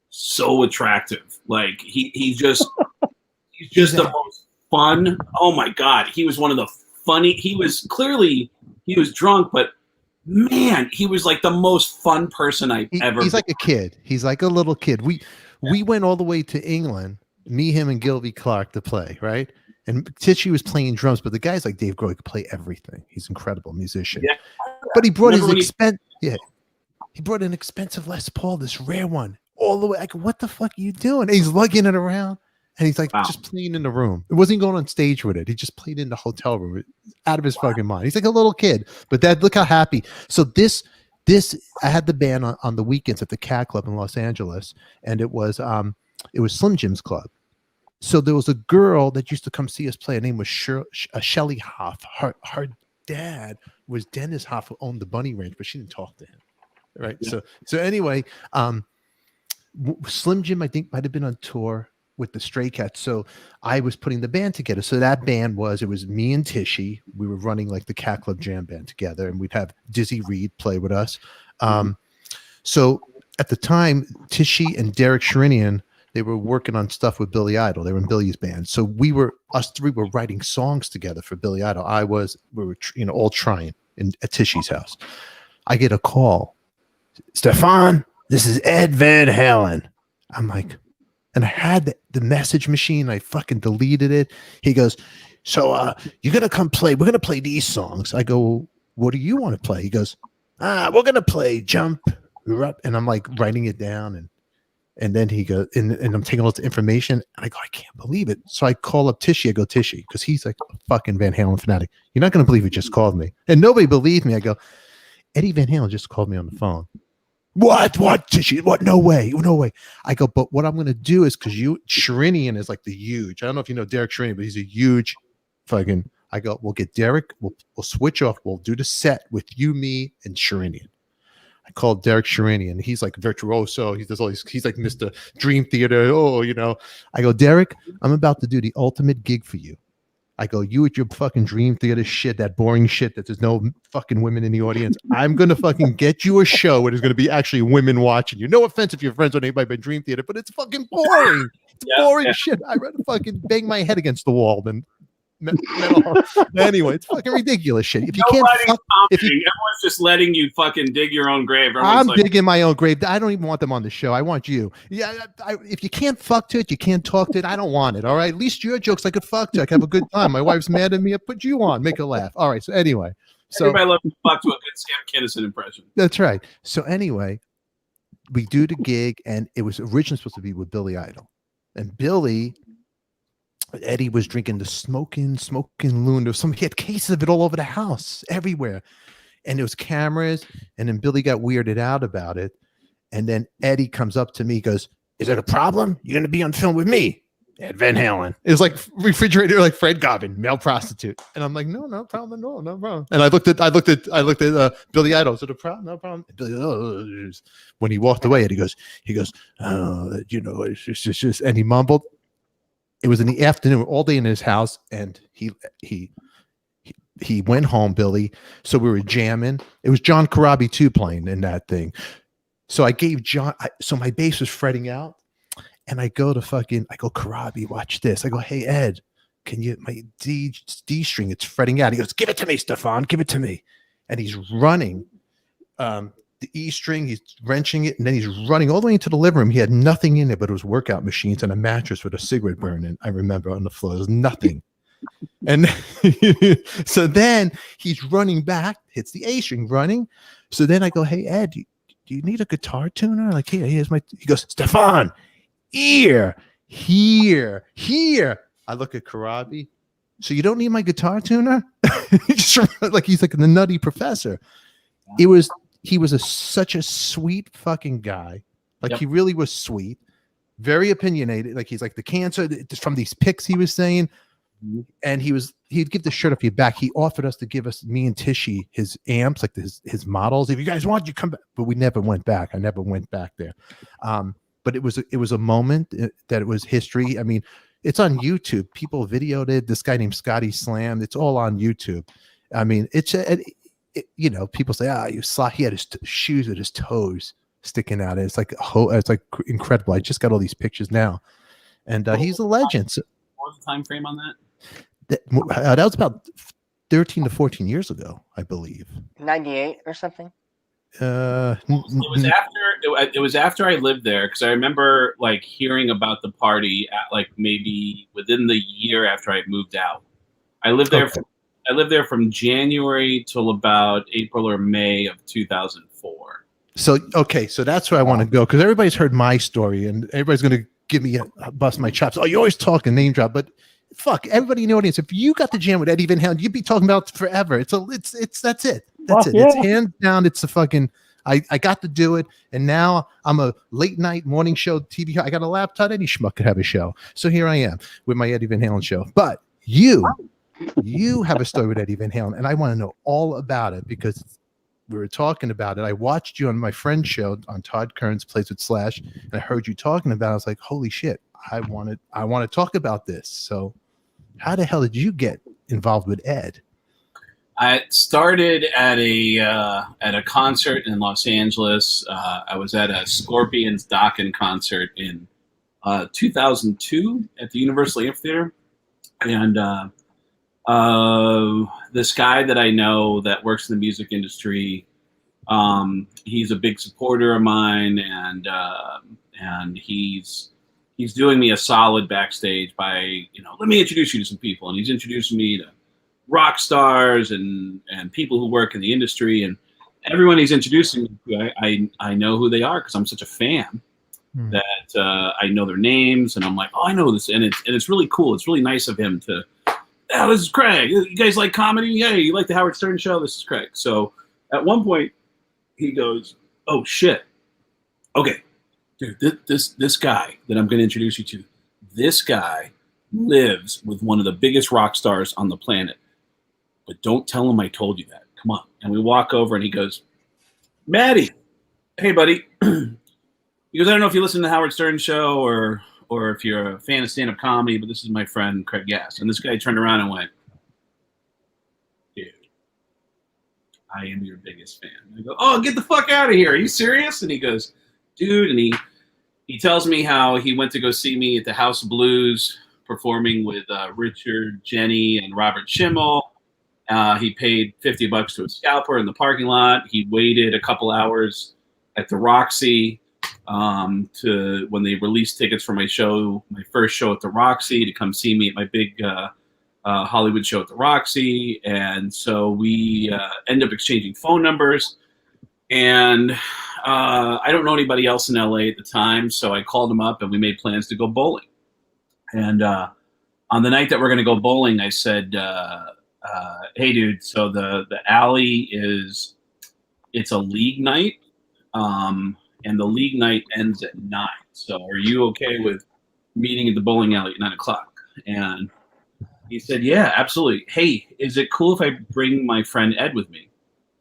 so attractive. Like he's just the most fun. Oh my God. He was one of the funny. He was drunk, but man, he was like the most fun person I've ever.
He's like a kid. He's like a little kid. We went all the way to England, me, him, and Gilby Clark to play, right? And Tishy was playing drums, but the guy's like Dave Grohl, could play everything. He's an incredible musician. Yeah. But he brought he brought an expensive Les Paul, this rare one, all the way. Like, what the fuck are you doing? And he's lugging it around. And he's like just playing in the room. It wasn't going on stage with it. He just played in the hotel room, out of his fucking mind. He's like a little kid. But Dad, look how happy. So this I had the band on the weekends at the Cat Club in Los Angeles, and it was Slim Jim's club. So there was a girl that used to come see us play. Her name was Shelly Hoff. Her dad was Dennis Hoff, who owned the Bunny Ranch, but she didn't talk to him. Right. Yeah. So anyway, Slim Jim, I think, might have been on tour with the Stray Cats. So I was putting the band together. So that band it was me and Tishy. We were running like the Cat Club Jam Band together, and we'd have Dizzy Reed play with us. So at the time, Tishy and Derek Sherinian, they were working on stuff with Billy Idol. They were in Billy's band. So us three were writing songs together for Billy Idol. We were all trying at Tishy's house. I get a call. Stefan, this is Ed Van Halen. I'm like, and I had the message machine. I fucking deleted it. He goes, so you're going to come play. We're going to play these songs. I go, what do you want to play? He goes, we're going to play Jump. And I'm like writing it down. And then he goes, and I'm taking all this information. And I go, I can't believe it. So I call up Tishy. I go, Tishy, because he's like a fucking Van Halen fanatic. You're not going to believe he just called me. And nobody believed me. I go, Eddie Van Halen just called me on the phone. What, Tishy? What? No way. I go, but what I'm going to do is, because Sherinian is like the huge, I don't know if you know Derek Sherinian, but he's a huge fucking, I go, we'll get Derek, we'll switch off, we'll do the set with you, me, and Sherinian. I called Derek Sherinian. He's like virtuoso. He does all these, he's like Mr. Dream Theater. I go, Derek, I'm about to do the ultimate gig for you. I go, you with your fucking Dream Theater shit, that boring shit that there's no fucking women in the audience. I'm going to fucking get you a show where there's going to be actually women watching you. No offense if you're friends with anybody by Dream Theater, but it's fucking boring. It's boring shit. I'd rather fucking bang my head against the wall than anyway, it's fucking ridiculous shit. If you can't, everyone's
just letting you fucking dig your own grave.
I'm digging my own grave. I don't even want them on the show. I want you. Yeah, if you can't fuck to it, you can't talk to it. I don't want it. All right. At least your jokes I could fuck to. I can have a good time. My wife's mad at me. I put you on, make her laugh. All right. So anyway,
everybody loves to fuck to a good Sam Kinison impression.
That's right. So anyway, we do the gig, and it was originally supposed to be with Billy Idol, and Eddie was drinking the smoking loon. He had cases of it all over the house, everywhere. And there was cameras. And then Billy got weirded out about it. And then Eddie comes up to me, goes, is it a problem? You're going to be on film with me, Ed Van Halen. It was like refrigerator, like Fred Garvin, male prostitute. And I'm like, no problem, no problem. And I looked at Billy Idol. Is it a problem? No problem. Billy, when he walked away, Eddie goes, it's just, and he mumbled. It was in the afternoon, all day in his house, and he went home, Billy. So we were jamming. It was John Corabi too playing in that thing. So I gave John. So my bass was fretting out, and I go, Corabi, watch this. I go, hey Ed, can you my D string? It's fretting out. He goes, give it to me, Stefan. Give it to me. And he's running. The E string, he's wrenching it, and then he's running all the way into the living room. He had nothing in it, but it was workout machines and a mattress with a cigarette burning. I remember on the floor, there was nothing. And so then he's running back, hits the A string, running. So then I go, hey Ed, do you need a guitar tuner? Like, here's my. He goes, Stefan, here. I look at Corabi. So you don't need my guitar tuner? He's like the nutty professor. He was such a sweet fucking guy. Like, he really was sweet, very opinionated. Like, he's like the cancer from these pics he was saying. And he'd give the shirt off your back. He offered us to give us, me and Tishy, his amps, like his models. If you guys want, you come back. But we never went back. I never went back there. But it was a moment that it was history. I mean, it's on YouTube. People videoed it. This guy named Scotty Slam. It's all on YouTube. I mean, people say, you saw he had his shoes with his toes sticking out. It's like incredible. I just got all these pictures now, and he's a legend. So,
what was the time frame on that?
That was about 13 to 14 years ago, I believe.
98 or something.
It was after I lived there, because I remember like hearing about the party at like maybe within the year after I moved out. I lived there.
Okay.
I lived there from January till about April or May of 2004.
So that's where I want to go, because everybody's heard my story and everybody's going to give me a bust my chops. Oh, you always talk and name drop, but fuck everybody in the audience. If you got the jam with Eddie Van Halen, you'd be talking about it forever. That's it. That's it.
Yeah.
It's hands down. It's the fucking. I got to do it, and now I'm a late night morning show TV. I got a laptop. Any schmuck could have a show. So here I am with my Eddie Van Halen show. But you have a story with Eddie Van Halen, and I want to know all about it, because we were talking about it. I watched you on my friend's show on Todd Kern's Plays with Slash, and I heard you talking about it. I was like, holy shit, I want to talk about this. So how the hell did you get involved with Ed?
I started at a concert in Los Angeles. I was at a Scorpions Dokken concert in 2002 at the Universal Amphitheater, and this guy that I know that works in the music industry, he's a big supporter of mine, and he's doing me a solid backstage by, let me introduce you to some people, and he's introducing me to rock stars and people who work in the industry, and everyone he's introducing me to, I know who they are because I'm such a fan that I know their names, and I'm like, oh, I know this, and it's really cool. It's really nice of him to, oh, this is Craig. You guys like comedy? Yeah, you like the Howard Stern show? This is Craig. So at one point he goes, oh shit, okay, dude, this guy that I'm going to introduce you to, this guy lives with one of the biggest rock stars on the planet. But don't tell him I told you that. Come on. And we walk over and he goes, Maddie, hey, buddy. He goes, I don't know if you listen to the Howard Stern show or if you're a fan of stand-up comedy, but this is my friend Craig Gass. And this guy turned around and went, dude, I am your biggest fan. I go, oh, get the fuck out of here. Are you serious? And he goes, dude. And he tells me how he went to go see me at the House of Blues performing with Richard, Jenny, and Robert Schimmel. He paid $50 to a scalper in the parking lot. He waited a couple hours at the Roxy to when they released tickets for my show, my first show at the Roxy, to come see me at my big Hollywood show at the Roxy. And so we end up exchanging phone numbers. And I don't know anybody else in LA at the time, so I called him up and we made plans to go bowling. And on the night that we're going to go bowling, I said, hey, dude, so the alley it's a league night, and the league night ends at 9. So are you okay with meeting at the bowling alley at 9 o'clock? And he said, yeah, absolutely. Hey, is it cool if I bring my friend Ed with me?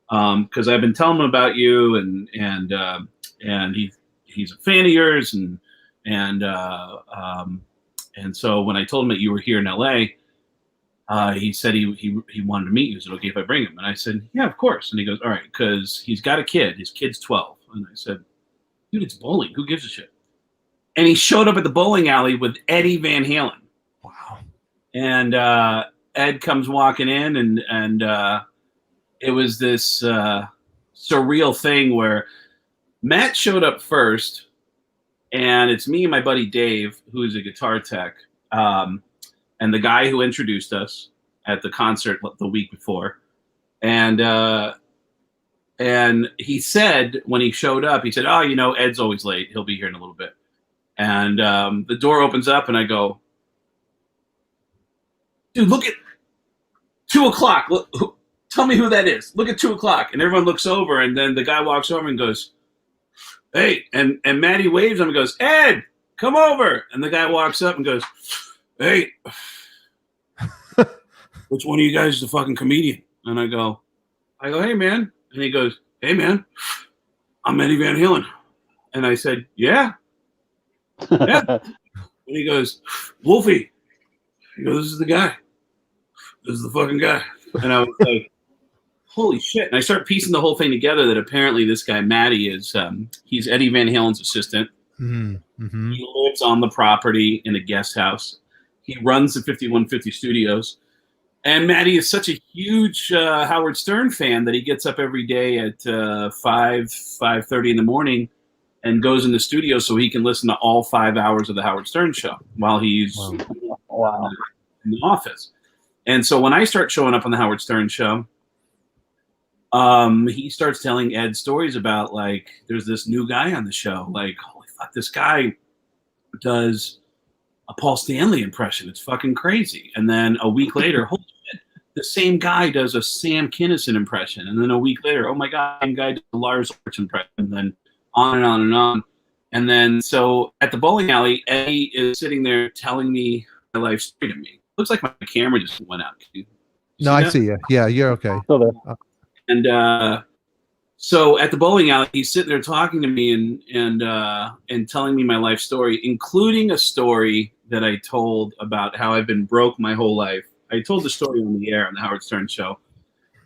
Because I've been telling him about you, and he's a fan of yours, and so when I told him that you were here in LA, he said he wanted to meet you. Is it okay if I bring him? And I said, yeah, of course. And he goes, all right, because he's got a kid. His kid's 12. And I said, dude, it's bowling. Who gives a shit? And he showed up at the bowling alley with Eddie Van Halen.
Wow.
And Ed comes walking in, and it was this surreal thing where Matt showed up first, and it's me and my buddy Dave, who's a guitar tech, and the guy who introduced us at the concert the week before. And he said, when he showed up, he said, oh, Ed's always late. He'll be here in a little bit. And the door opens up, and I go, dude, look at 2 o'clock. Look, tell me who that is. Look at 2 o'clock. And everyone looks over, and then the guy walks over and goes, hey, and Maddie waves him and goes, Ed, come over. And the guy walks up and goes, hey, which one of you guys is a fucking comedian? And I go, hey, man. And he goes, hey, man, I'm Eddie Van Halen. And I said, yeah. And he goes, Wolfie. He goes, this is the guy. This is the fucking guy. And I was like, holy shit. And I start piecing the whole thing together that apparently this guy, Matty, is he's Eddie Van Halen's assistant.
Mm-hmm.
He lives on the property in a guest house. He runs the 5150 Studios. And Matty is such a huge Howard Stern fan that he gets up every day at 5:30 in the morning and goes in the studio so he can listen to all 5 hours of the Howard Stern show while he's in the office. And so when I start showing up on the Howard Stern show, he starts telling Ed stories about, like, there's this new guy on the show. Like, holy fuck, this guy does a Paul Stanley impression. It's fucking crazy. And then a week later, holy shit, the same guy does a Sam Kinison impression. And then a week later, oh my God, the same guy does a Lars Ulrich impression. And then on and on and on. And then so at the bowling alley, Eddie is sitting there telling me my life story to me. Looks like my camera just went out.
No, I see you. Yeah, you're okay.
Still there.
And So at the bowling alley, he's sitting there talking to me and telling me my life story, including a story that I told about how I've been broke my whole life. I told the story on the air on the Howard Stern show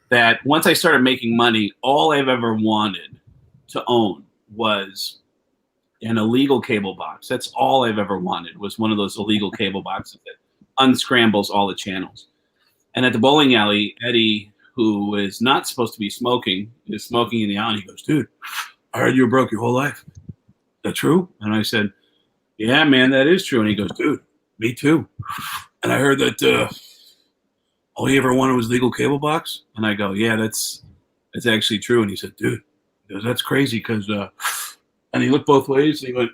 that once I started making money, all I've ever wanted to own was an illegal cable box. That's all I've ever wanted, was one of those illegal cable boxes that unscrambles all the channels. And at the bowling alley, Eddie, who is not supposed to be smoking, is smoking in the alley. He goes, dude, I heard you were broke your whole life. Is that true? And I said, yeah, man, that is true. And he goes, dude, me too. And I heard that all you ever wanted was legal cable box. And I go, yeah, that's actually true. And he said, dude, he goes, that's crazy because, and he looked both ways. And he went,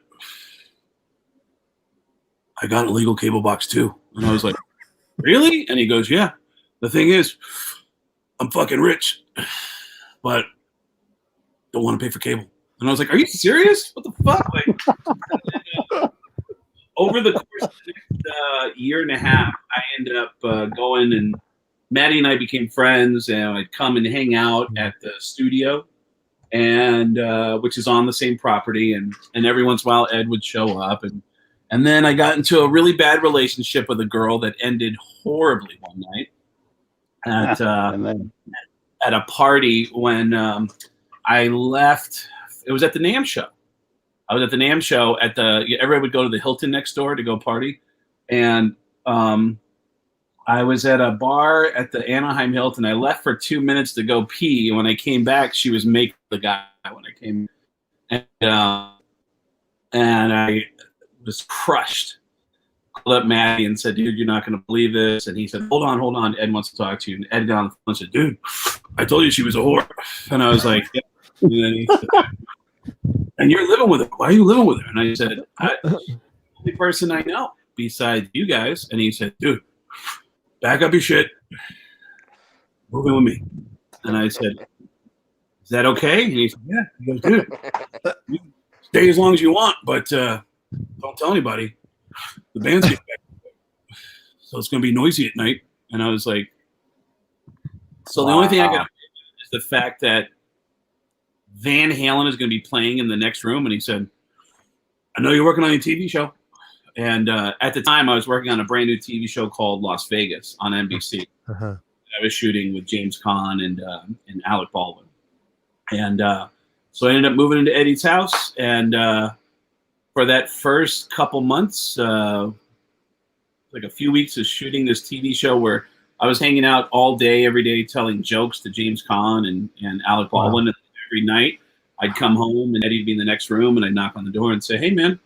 I got a legal cable box too. And I was like, really? And he goes, yeah. The thing is, I'm fucking rich, but don't want to pay for cable. And I was like, are you serious? What the fuck? Like, over the course of the next year and a half, I ended up going, and Maddie and I became friends, and I'd come and hang out at the studio, and which is on the same property, and every once in a while Ed would show up, and then I got into a really bad relationship with a girl that ended horribly one night at a party when I left. It was at the NAMM show. I was at the NAMM show at everybody would go to the Hilton next door to go party. And I was at a bar at the Anaheim Hilton. I left for 2 minutes to go pee. And when I came back, she was making the guy when I came. And I was crushed. Called up Maddie and said, dude, you're not going to believe this. And he said, hold on. Ed wants to talk to you. And Ed got on the phone and said, dude, I told you she was a whore. And I was like, yeah. And then he said, and you're living with her. Why are you living with her? And I said, she's the only person I know besides you guys. And he said, dude, back up your shit. Move in with me. And I said, is that okay? And he said, yeah. He goes, dude, you can stay as long as you want, but don't tell anybody. The band's getting back. So it's going to be noisy at night. And I was like, so the only thing I got is the fact that Van Halen is going to be playing in the next room. And he said, I know you're working on your TV show. And at the time, I was working on a brand new TV show called Las Vegas on NBC.
Uh-huh.
I was shooting with James Caan and Alec Baldwin. And so I ended up moving into Eddie's house. And for that first couple months, like a few weeks of shooting this TV show where I was hanging out all day, every day, telling jokes to James Caan and Alec Baldwin. Wow. And every night I'd come home and Eddie'd be in the next room and I'd knock on the door and say, hey, man,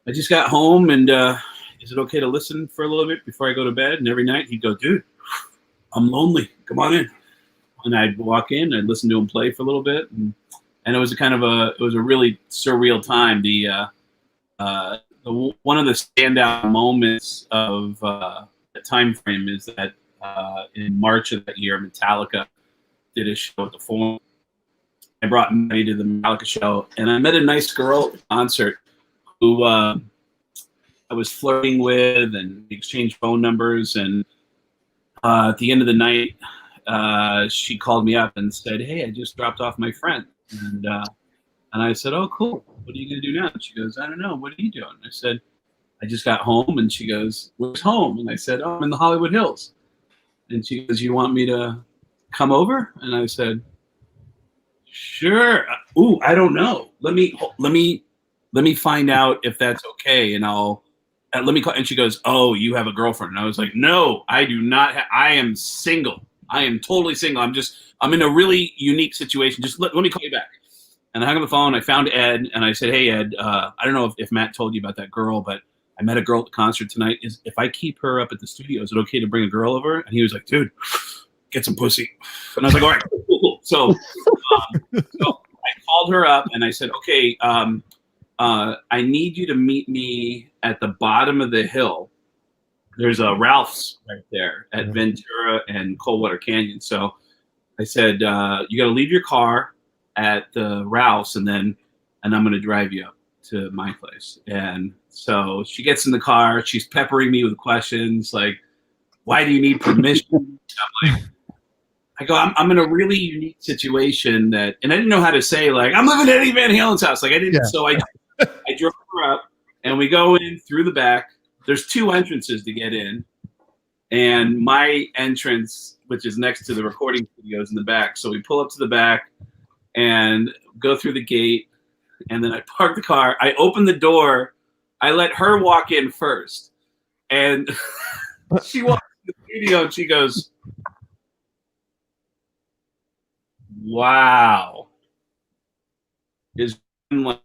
I just got home and is it okay to listen for a little bit before I go to bed? And every night he'd go, dude, I'm lonely. Come on in. And I'd walk in, I'd listen to him play for a little bit. And it was it was a really surreal time. One of the standout moments of the time frame is that in March of that year, Metallica did a show at the Forum. I brought Maddie to the Metallica show, and I met a nice girl at the concert who I was flirting with, and we exchanged phone numbers. And at the end of the night, she called me up and said, hey, I just dropped off my friend. And I said, oh, cool. What are you going to do now? And she goes, I don't know. What are you doing? I said, I just got home. And she goes, where's home? And I said, oh, I'm in the Hollywood Hills. And she goes, you want me to come over? And I said, sure. Ooh, I don't know. Let me find out if that's okay. And let me call. And she goes, oh, you have a girlfriend. And I was like, no, I do not. I am single. I am totally single. I'm in a really unique situation. Just let me call you back. And I hung up the phone. I found Ed, and I said, hey, Ed, I don't know if Matt told you about that girl, but I met a girl at the concert tonight. If I keep her up at the studio, is it okay to bring a girl over? And he was like, dude, get some pussy. And I was like, all right, cool. So I called her up, and I said, okay, I need you to meet me at the bottom of the hill. There's a Ralph's right there at Ventura and Coldwater Canyon. So I said, you got to leave your car at the Ralph's, and I'm going to drive you up to my place. And so she gets in the car. She's peppering me with questions like, why do you need permission? I'm like, I go, I'm in a really unique situation that, and I didn't know how to say, like, I'm living at Eddie Van Halen's house. Like, I didn't.
Yeah.
So I drove her up, and we go in through the back. There's 2 entrances to get in, and my entrance, which is next to the recording studio, is in the back. So we pull up to the back and go through the gate, and then I park the car. I open the door. I let her walk in first, and she walks in the studio, and she goes, wow, is like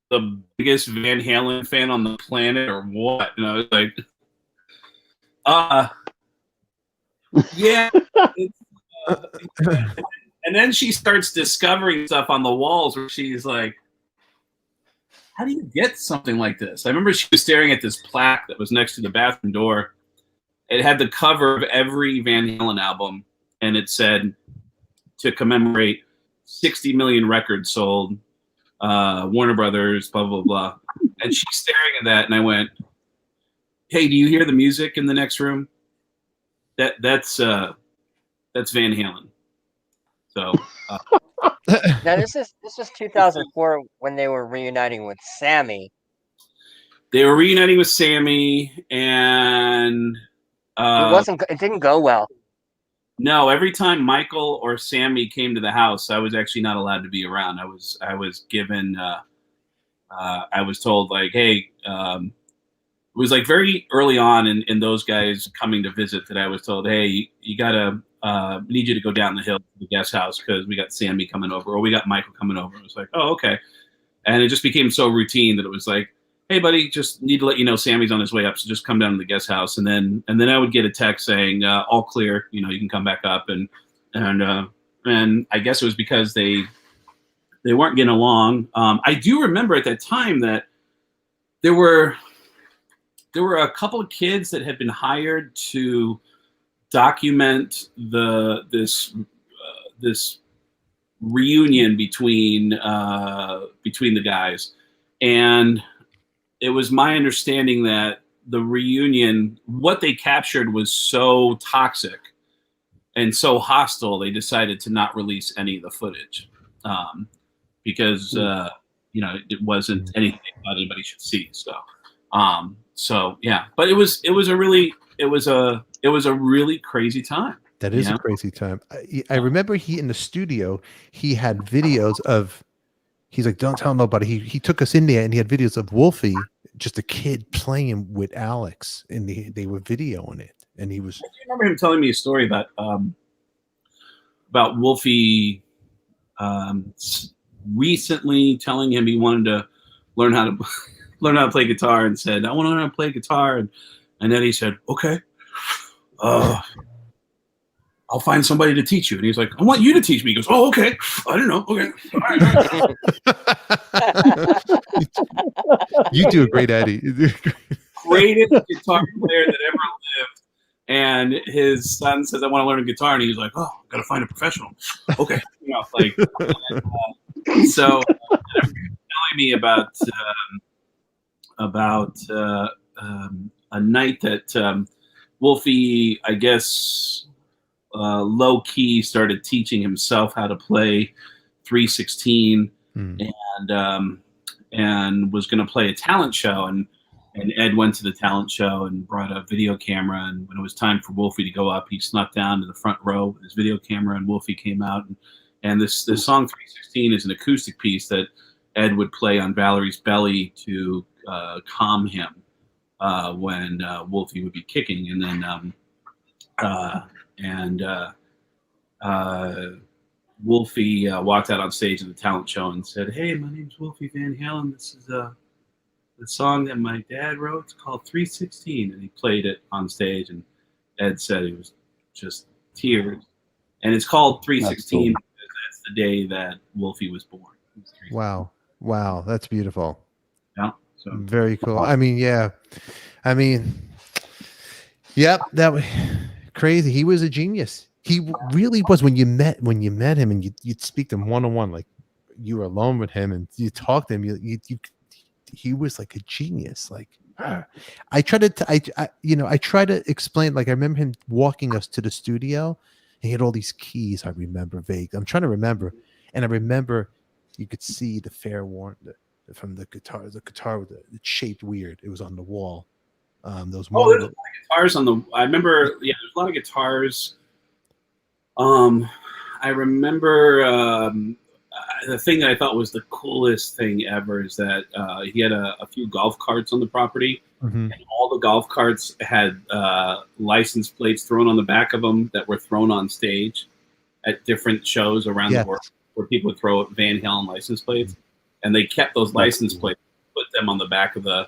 the biggest Van Halen fan on the planet or what? And I was like, yeah. And then she starts discovering stuff on the walls where she's like, how do you get something like this? I remember she was staring at this plaque that was next to the bathroom door. It had the cover of every Van Halen album, and it said, to commemorate 60 million records sold, Warner Brothers, blah, blah, blah. And she's staring at that, and I went, hey, do you hear the music in the next room? That's Van Halen. So
Now this was 2004 when they were reuniting with Sammy.
they were reuniting with Sammy, and
It didn't go well.
no, every time Michael or Sammy came to the house, I was actually not allowed to be around. I was given, I was told, like, hey, it was like very early on in those guys coming to visit that I was told, hey, you gotta, need you to go down the hill to the guest house because we got Sammy coming over, or we got Michael coming over. It was like, oh, okay. And it just became so routine that it was like, hey, buddy, just need to let you know Sammy's on his way up, so just come down to the guest house. And then I would get a text saying, all clear, you can come back up. And I guess it was because they weren't getting along. I do remember at that time that there were a couple of kids that had been hired to document this reunion between the guys, and it was my understanding that the reunion, what they captured was so toxic and so hostile, they decided to not release any of the footage because it wasn't anything they thought anybody should see. So yeah, but it was a really crazy time.
That is a crazy time. I remember he in the studio, he had videos of, he's like, don't tell nobody. He took us in there and he had videos of Wolfie, just a kid playing with Alex, and they were videoing it. And he was.
I remember him telling me a story about Wolfie recently telling him he wanted to learn how to play guitar, and said, I want to learn how to play guitar. And then he said, okay, I'll find somebody to teach you. And he's like, I want you to teach me. He goes, oh, okay. I don't know. Okay. All right.
You do a great Eddie.
Greatest guitar player that ever lived. And his son says, I want to learn guitar. And he's like, oh, got to find a professional. Okay. So telling me about a night that Wolfie, I guess, low key started teaching himself how to play 316 and was going to play a talent show, and Ed went to the talent show and brought a video camera, and when it was time for Wolfie to go up, he snuck down to the front row with his video camera, and Wolfie came out, and this song 316 is an acoustic piece that Ed would play on Valerie's belly to calm him when Wolfie would be kicking, and then Wolfie walked out on stage at the talent show and said, hey, my name's Wolfie Van Halen. This is the song that my dad wrote. It's called 316. And he played it on stage, and Ed said it was just tears. And it's called 316 because that's the day that Wolfie was born.
Wow. That's beautiful.
Yeah. So
very cool. I mean, yeah. Yep. That was crazy. He was a genius. He really was. When you met him and you'd speak to him one-on-one, like you were alone with him and you talked to him, he was like a genius. Like I try to explain, like I remember him walking us to the studio. He had all these keys. I remember vague. I'm trying to remember, and I remember you could see the from the guitar. The guitar with it's shaped weird. It was on the wall. Those
Oh, there's a lot of guitars on the. I remember. Yeah, there's a lot of guitars. I remember the thing that I thought was the coolest thing ever is that he had a few golf carts on the property, and all the golf carts had license plates thrown on the back of them that were thrown on stage at different shows around the world where people would throw Van Halen license plates, and they kept those license plates, put them on the back of the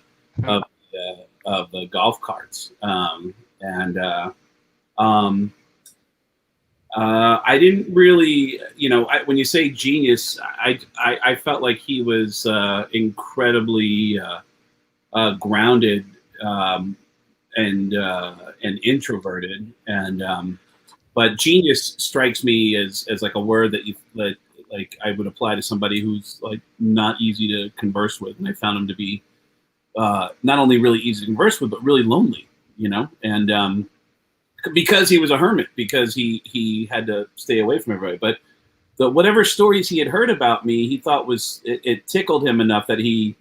golf carts, I didn't really, when you say genius, I felt like he was incredibly grounded and introverted, but genius strikes me as like a word that like I would apply to somebody who's like not easy to converse with, and I found him to be not only really easy to converse with, but really lonely, and because he was a hermit, because he had to stay away from everybody. But whatever stories he had heard about me, he thought it tickled him enough that he,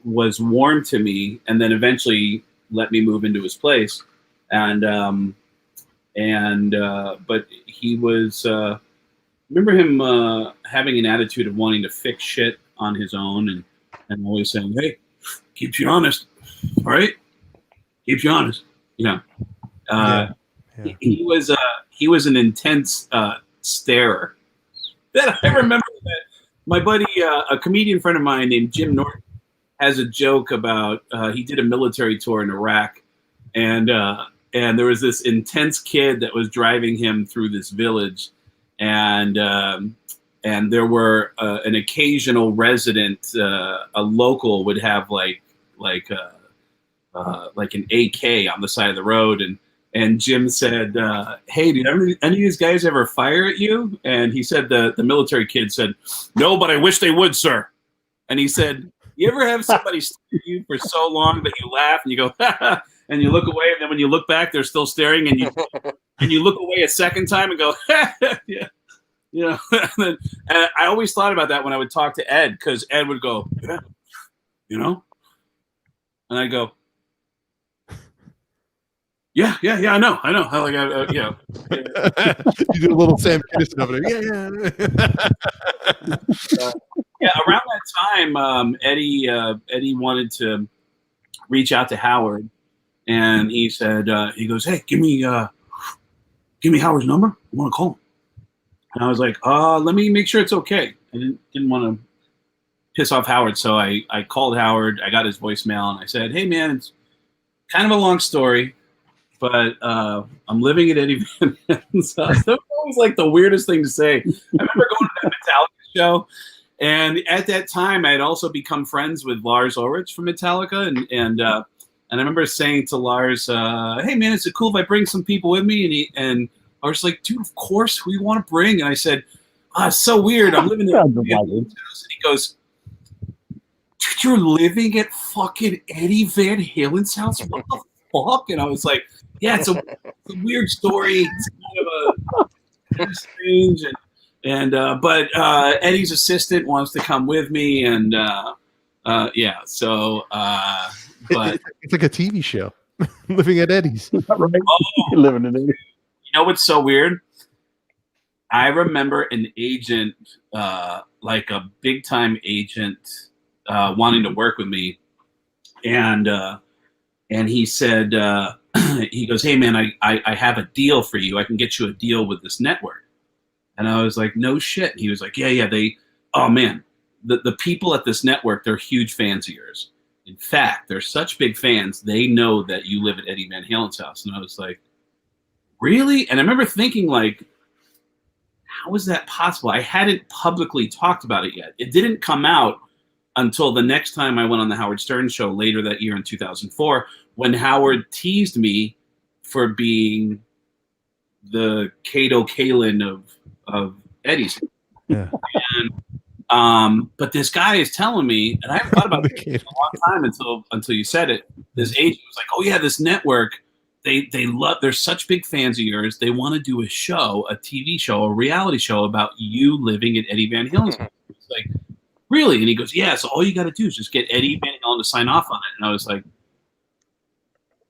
was warm to me, and then eventually let me move into his place. But he was, remember him having an attitude of wanting to fix shit on his own, and always saying, "Hey, keeps you honest, all right? Keeps you honest." He was an intense starer. That I remember that my buddy, a comedian friend of mine named Jim Norton, has a joke about he did a military tour in Iraq, and there was this intense kid that was driving him through this village, and there were an occasional resident, a local would have like an AK on the side of the road, and Jim said, "Hey, did any of these guys ever fire at you?" And he said the military kid said, "No, but I wish they would, sir." And he said, "You ever have somebody stare at you for so long that you laugh and you go, and you look away, and then when you look back, they're still staring, and you look away a second time and go, yeah." And I always thought about that when I would talk to Ed, because Ed would go, "Yeah, and I'd go, Yeah, I know. I like,
You do a little Sam Kinison over there.
Yeah. Around that time, Eddie wanted to reach out to Howard, and he said, he goes, "Hey, give me Howard's number. I want to call him." And I was like, let me make sure it's okay. I didn't want to piss off Howard, so I called Howard. I got his voicemail, and I said, "Hey, man, it's kind of a long story, but I'm living at Eddie Van Halen's house." That was always like the weirdest thing to say. I remember going to that Metallica show, and at that time, I had also become friends with Lars Ulrich from Metallica, and I remember saying to Lars, "Hey, man, is it cool if I bring some people with me?" And I was like, "Dude, of course, who do you want to bring?" And I said, "It's so weird. I'm living in Eddie Van Halen's house." And he goes, "Dude, you're living at fucking Eddie Van Halen's house? What the fuck?" And I was like, "Yeah, it's a weird story. It's kind of strange." But Eddie's assistant wants to come with me, and yeah. So, but
it's like a TV show, Living at Eddie's.
Right? Living in Eddie's.
You know what's so weird? I remember an agent, like a big time agent, wanting to work with me, and he said, he goes, "Hey, man, I have a deal for you. I can get you a deal with this network." And I was like, "No shit." And he was like, yeah, oh man, the people at this network, they're huge fans of yours. In fact, they're such big fans, they know that you live at Eddie Van Halen's house. And I was like, really? And I remember thinking, like, how is that possible? I hadn't publicly talked about it yet. It didn't come out until the next time I went on the Howard Stern show later that year in 2004, when Howard teased me for being the Kato Kalin of Eddie's.
Yeah.
And, but this guy is telling me, and I haven't thought about it for a long time until you said it. This agent was like, "Oh yeah, this network, they love. They're such big fans of yours. They want to do a show, a TV show, a reality show about you living at Eddie Van Halen's. It's like, really? And he goes, yeah. So all you got to do is just get Eddie Van Halen to sign off on it. And I was like,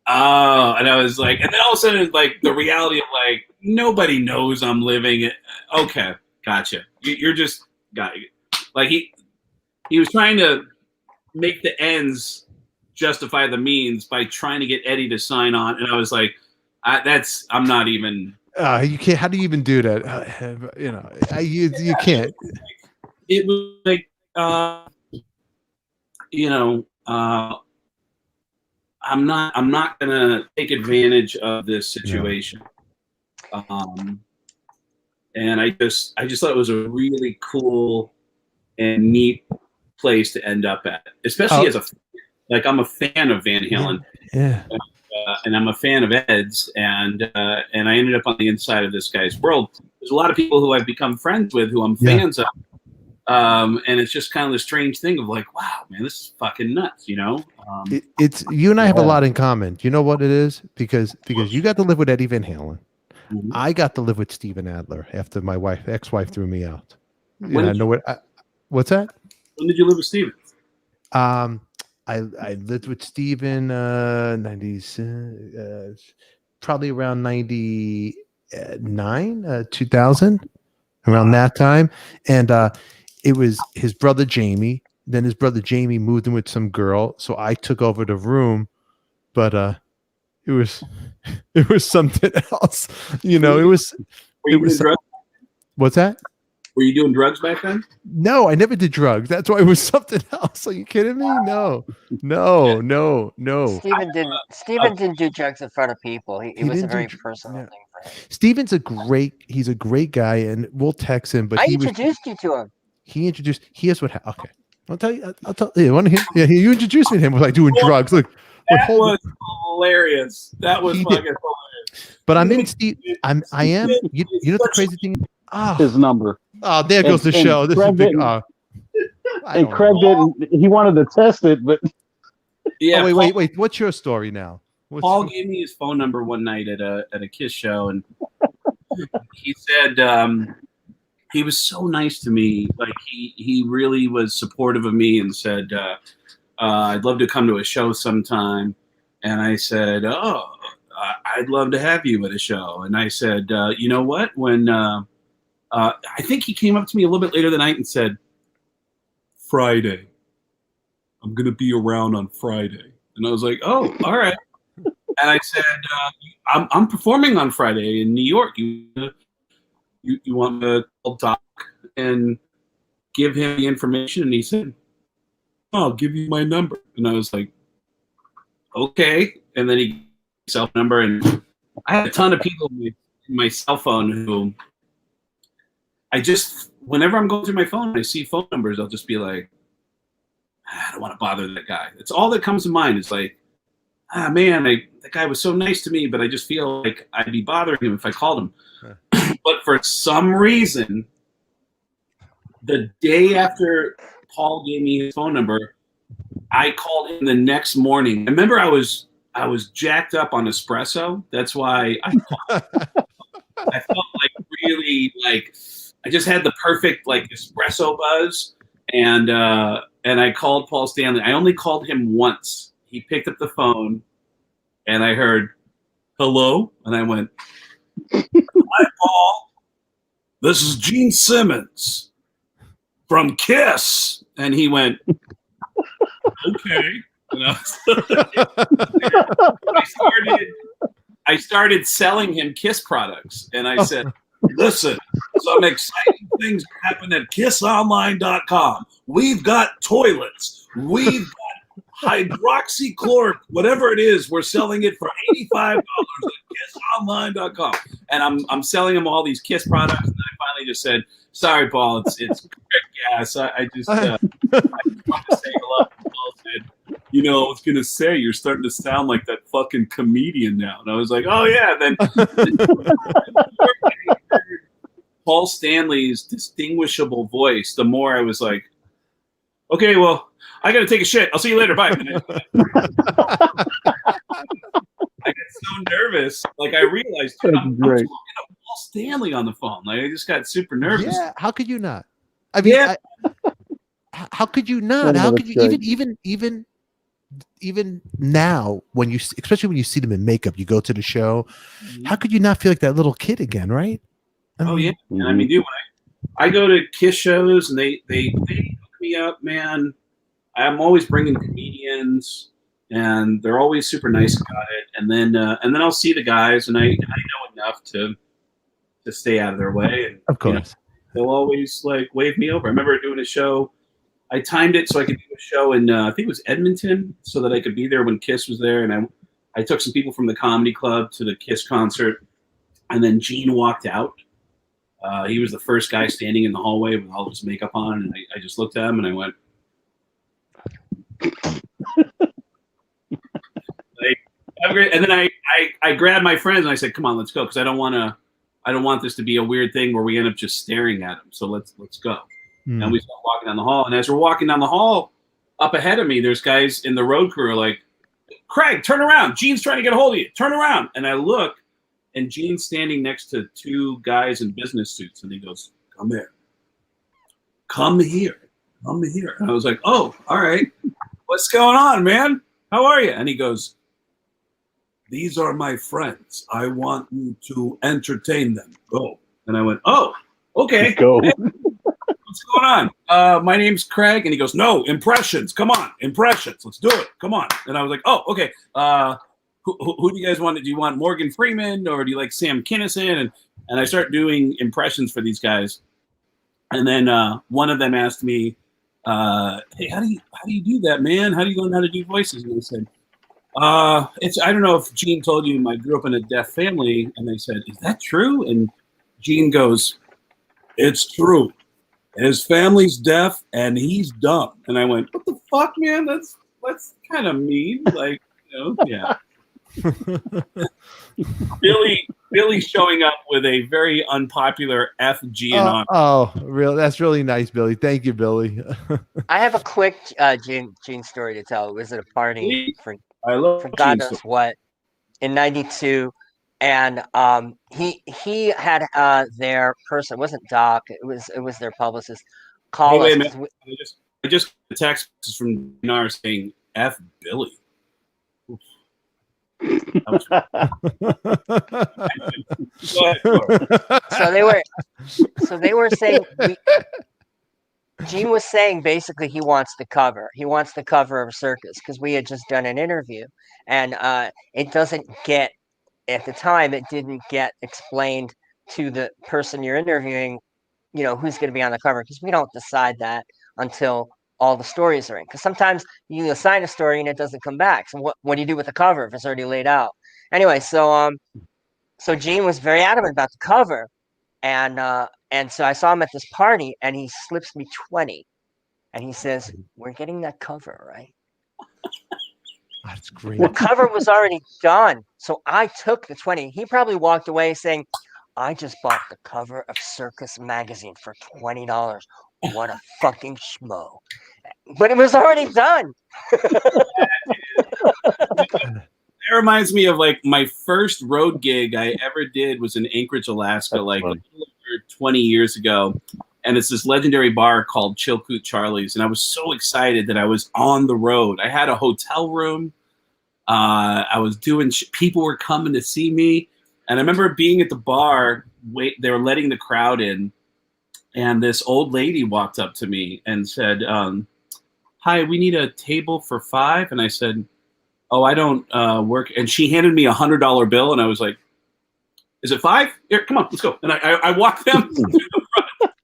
oh. And I was like, and then all of a sudden, like the reality of like nobody knows I'm living it. Okay, gotcha. You're just got it. Like he was trying to make the ends justify the means by trying to get Eddie to sign on, and I was like, I'm not even.
You can't. How do you even do that? You know, you can't.
It was like, I'm not gonna take advantage of this situation. And I just thought it was a really cool and neat place to end up at, especially as I'm a fan of Van Halen, and I'm a fan of Ed's, and I ended up on the inside of this guy's world. There's a lot of people who I've become friends with who I'm fans of, and it's just kind of the strange thing of like, wow, man, this is fucking nuts, you know.
It's you and I have a lot in common. You know what it is? Because you got to live with Eddie Van Halen. Mm-hmm. I got to live with Steven Adler after my ex-wife threw me out. What's that?
When did you live with Steven?
I lived with Steven 90s, probably around 99, 2000, around that time. And it was his brother Jamie. Then his brother Jamie moved in with some girl, so I took over the room. But it was something else. You know, it was
drugs?
What's that?
Were you doing drugs back then?
No, I never did drugs. That's why it was something else. Are you kidding me? No.
Steven didn't do drugs in front of people. It was a very personal thing for him.
Steven's he's a great guy, and we'll text him. But
I introduced you to him.
Here's what happened. Okay. I'll tell you. You want to hear? Yeah, you introduced me to him. Was like doing drugs. Look.
That was hilarious. That was fucking hilarious.
But I'm in Steve. I am. You know the crazy thing?
His number.
Oh, there goes the show. This is big.
And Craig didn't. He wanted to test it, but
yeah.
Oh, wait. What's your story now?
Paul gave me his phone number one night at a Kiss show, and he said he was so nice to me. Like he really was supportive of me, and said I'd love to come to a show sometime. And I said, oh, I'd love to have you at a show. And I said, you know what? When I think he came up to me a little bit later the night and said, Friday. I'm going to be around on Friday. And I was like, oh, all right. And I said, I'm performing on Friday in New York. You want to call Doc and give him the information? And he said, I'll give you my number. And I was like, okay. And then he gave me his cell number. And I had a ton of people in my cell phone who whenever I'm going through my phone and I see phone numbers, I'll just be like, I don't want to bother that guy. It's all that comes to mind. It's like, man, that guy was so nice to me, but I just feel like I'd be bothering him if I called him. But for some reason, the day after Paul gave me his phone number, I called him the next morning. I remember I was jacked up on espresso. That's why I felt like really like I just had the perfect like espresso buzz, and I called Paul Stanley. I only called him once. He picked up the phone, and I heard, hello? And I went, hi, Paul. This is Gene Simmons from Kiss. And he went, okay. And I started selling him Kiss products. And I said, listen, some exciting things are happening at kissonline.com. We've got toilets. We've got hydroxychloroquine, whatever it is, we're selling it for $85 at kissonline.com. And I'm selling him all these Kiss products. And I finally just said, sorry, Paul, it's quick gas. I just wanted to say hello. Paul said, I was going to say, you're starting to sound like that fucking comedian now. And I was like, oh, yeah. And then Paul Stanley's distinguishable voice, the more I was like, okay, well, I got to take a shit. I'll see you later. Bye. I got so nervous. Like I realized, dude, I'm
great.
talking to Paul Stanley on the phone. Like I just got super nervous.
Yeah, how could you not? I mean,
Yeah.
how could you not?
Yeah,
How
that's
could you
great.
even now when you, especially when you see them in makeup, you go to the show, how could you not feel like that little kid again, right?
Oh yeah. And I mean, dude, when I go to Kiss shows and they hook me up, man. I'm always bringing comedians, and they're always super nice about it. And then I'll see the guys, and I know enough to stay out of their way. And
Of course,
they'll always like wave me over. I remember doing a show. I timed it so I could do a show in I think it was Edmonton, so that I could be there when Kiss was there. And I took some people from the comedy club to the Kiss concert, and then Gene walked out. He was the first guy standing in the hallway with all his makeup on, and I just looked at him and I went, like, have a great. And then I grabbed my friends and I said, "Come on, let's go," because I don't want this to be a weird thing where we end up just staring at him. So let's go. And we start walking down the hall, and as we're walking down the hall, up ahead of me, there's guys in the road crew like, "Craig, turn around! Gene's trying to get a hold of you. Turn around!" And I look, and Gene's standing next to two guys in business suits, and he goes, "Come here, come here, come here." And I was like, "Oh, all right, what's going on, man? How are you?" And he goes, "These are my friends. I want you to entertain them. Go." And I went, "Oh, okay.
Go.
Hey, what's going on? My name's Craig." And he goes, "No, impressions. Come on, impressions. Let's do it. Come on." And I was like, "Oh, okay. Who do you guys want? Do you want Morgan Freeman or do you like Sam Kinison?" And I start doing impressions for these guys. And then one of them asked me, "Hey, how do you do that, man? How do you learn how to do voices?" And I said, I don't know if Gene told you, I grew up in a deaf family." And they said, "Is that true?" And Gene goes, "It's true. His family's deaf and he's dumb." And I went, "What the fuck, man? That's kind of mean." Like, yeah. Billy showing up with a very unpopular FG and R.
Oh, real. That's really nice, Billy. Thank you, Billy.
I have a quick Gene story to tell. It was at a party for God knows what in '92, and he had their person. It wasn't Doc. It was their publicist. Call us.
Wait a minute. I just got a text from Dinar saying F Billy.
So they were saying Gene was saying basically he wants the cover. He wants the cover of Circus because we had just done an interview, and it doesn't get, at the time it didn't get explained to the person you're interviewing, who's going to be on the cover, because we don't decide that until all the stories are in. Because sometimes you assign a story and it doesn't come back. So what do you do with the cover if it's already laid out? Anyway, so Gene was very adamant about the cover, and so I saw him at this party, and he slips me 20, and he says, "We're getting that cover, right?"
That's great.
The cover was already done, so I took the 20. He probably walked away saying, "I just bought the cover of Circus magazine for $20. What a fucking schmo!" But it was already done.
That reminds me of like my first road gig I ever did was in Anchorage, Alaska, like a little over 20 years ago. And it's this legendary bar called Chilkoot Charlie's. And I was so excited that I was on the road. I had a hotel room. I was doing, people were coming to see me. And I remember being at the bar, they were letting the crowd in. And this old lady walked up to me and said, "Hi, we need a table for 5." And I said, "Oh, I don't work." And she handed me $100 bill, and I was like, "Is it 5? Here, come on, let's go." And I walked them to the front,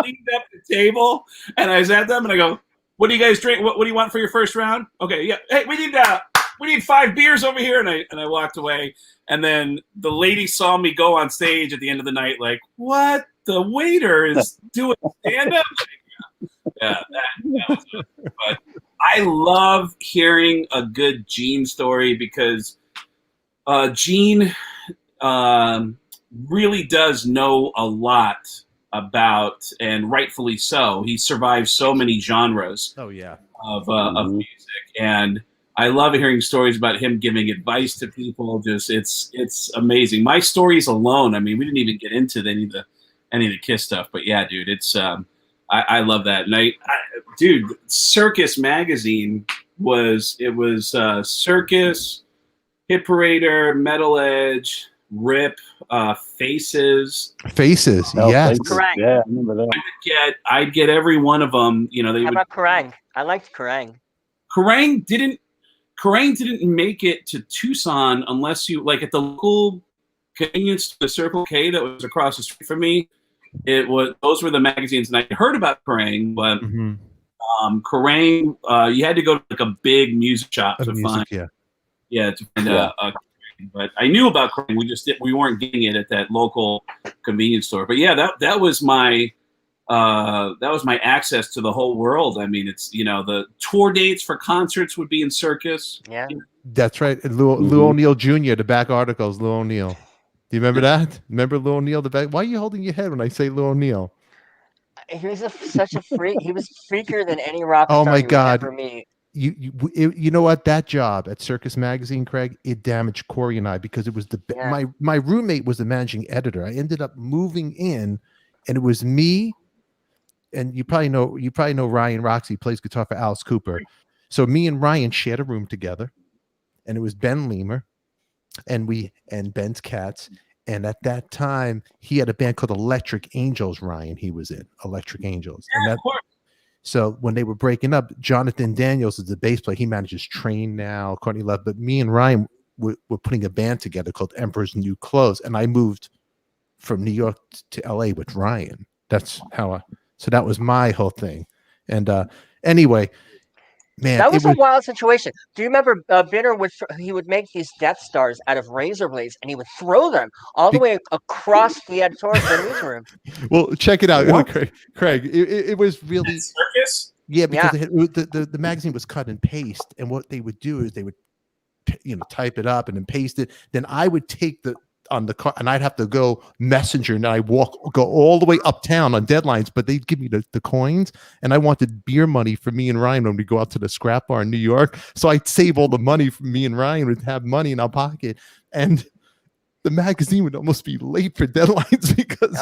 cleaned up the table, and I sat them, and I go, "What do you guys drink? What do you want for your first round?" "Okay, yeah. Hey, we need 5 beers over here." And I walked away, and then the lady saw me go on stage at the end of the night, like, "What? The waiter is doing stand-up?" Yeah, that was it. But I love hearing a good Gene story because Gene really does know a lot about, and rightfully so. He survives so many genres.
Oh yeah.
Of music, and I love hearing stories about him giving advice to people. Just it's amazing. My stories alone. I mean, we didn't even get into any of the Kiss stuff, but yeah, dude, it's I love that. And dude, Circus magazine was Circus, Hit Parader, Metal Edge, Rip, Faces.
Faces,
Oh,
yes.
thank you.
Correct.
Yeah, I remember that.
I'd get every one of them. You know, they
How
would.
about Kerrang? I liked Kerrang.
Kerrang didn't make it to Tucson unless you like at the local convenience, the Circle K that was across the street from me. Those were the magazines, and I heard about Kerrang, but Kerrang, you had to go to like a big music shop to find. Yeah, to find a but I knew about Kerrang. We weren't getting it at that local convenience store. But yeah, that was my access to the whole world. I mean, it's the tour dates for concerts would be in Circus.
Yeah,
That's right. Lou O'Neill Jr. The back articles. Lou O'Neill. Do you remember that? Remember Lou O'Neill? The back. Why are you holding your head when I say Lou O'Neill?
he was such a freak. He was freakier than any rock star
Oh my
you would
God.
ever meet.
You know what? That job at Circus Magazine, Craig, it damaged Corey and I because it was my roommate was the managing editor. I ended up moving in, and it was me, and you probably know Ryan Roxy plays guitar for Alice Cooper. So me and Ryan shared a room together, and it was Ben Lemur, and Ben's Cats. And at that time, he had a band called Electric Angels. Ryan, he was in Electric Angels.
Yeah, of course.
So when they were breaking up, Jonathan Daniels is the bass player. He manages Train now, Courtney Love. But me and Ryan were putting a band together called Emperor's New Clothes. And I moved from New York to LA with Ryan. That's how so that was my whole thing. And anyway, man,
that was a wild situation. Do you remember Binner would make these Death Stars out of razor blades, and he would throw them all the way across the editorial newsroom.
Well, check it out, Craig. It was really
Circus.
Yeah, because the magazine was cut and paste, and what they would do is they would type it up and then paste it. Then I would take on the car, and I'd have to go messenger, and I go all the way uptown on deadlines, but they'd give me the coins, and I wanted beer money for me and Ryan when we go out to the scrap bar in New York. So I'd save all the money from me and Ryan would have money in our pocket, and the magazine would almost be late for deadlines because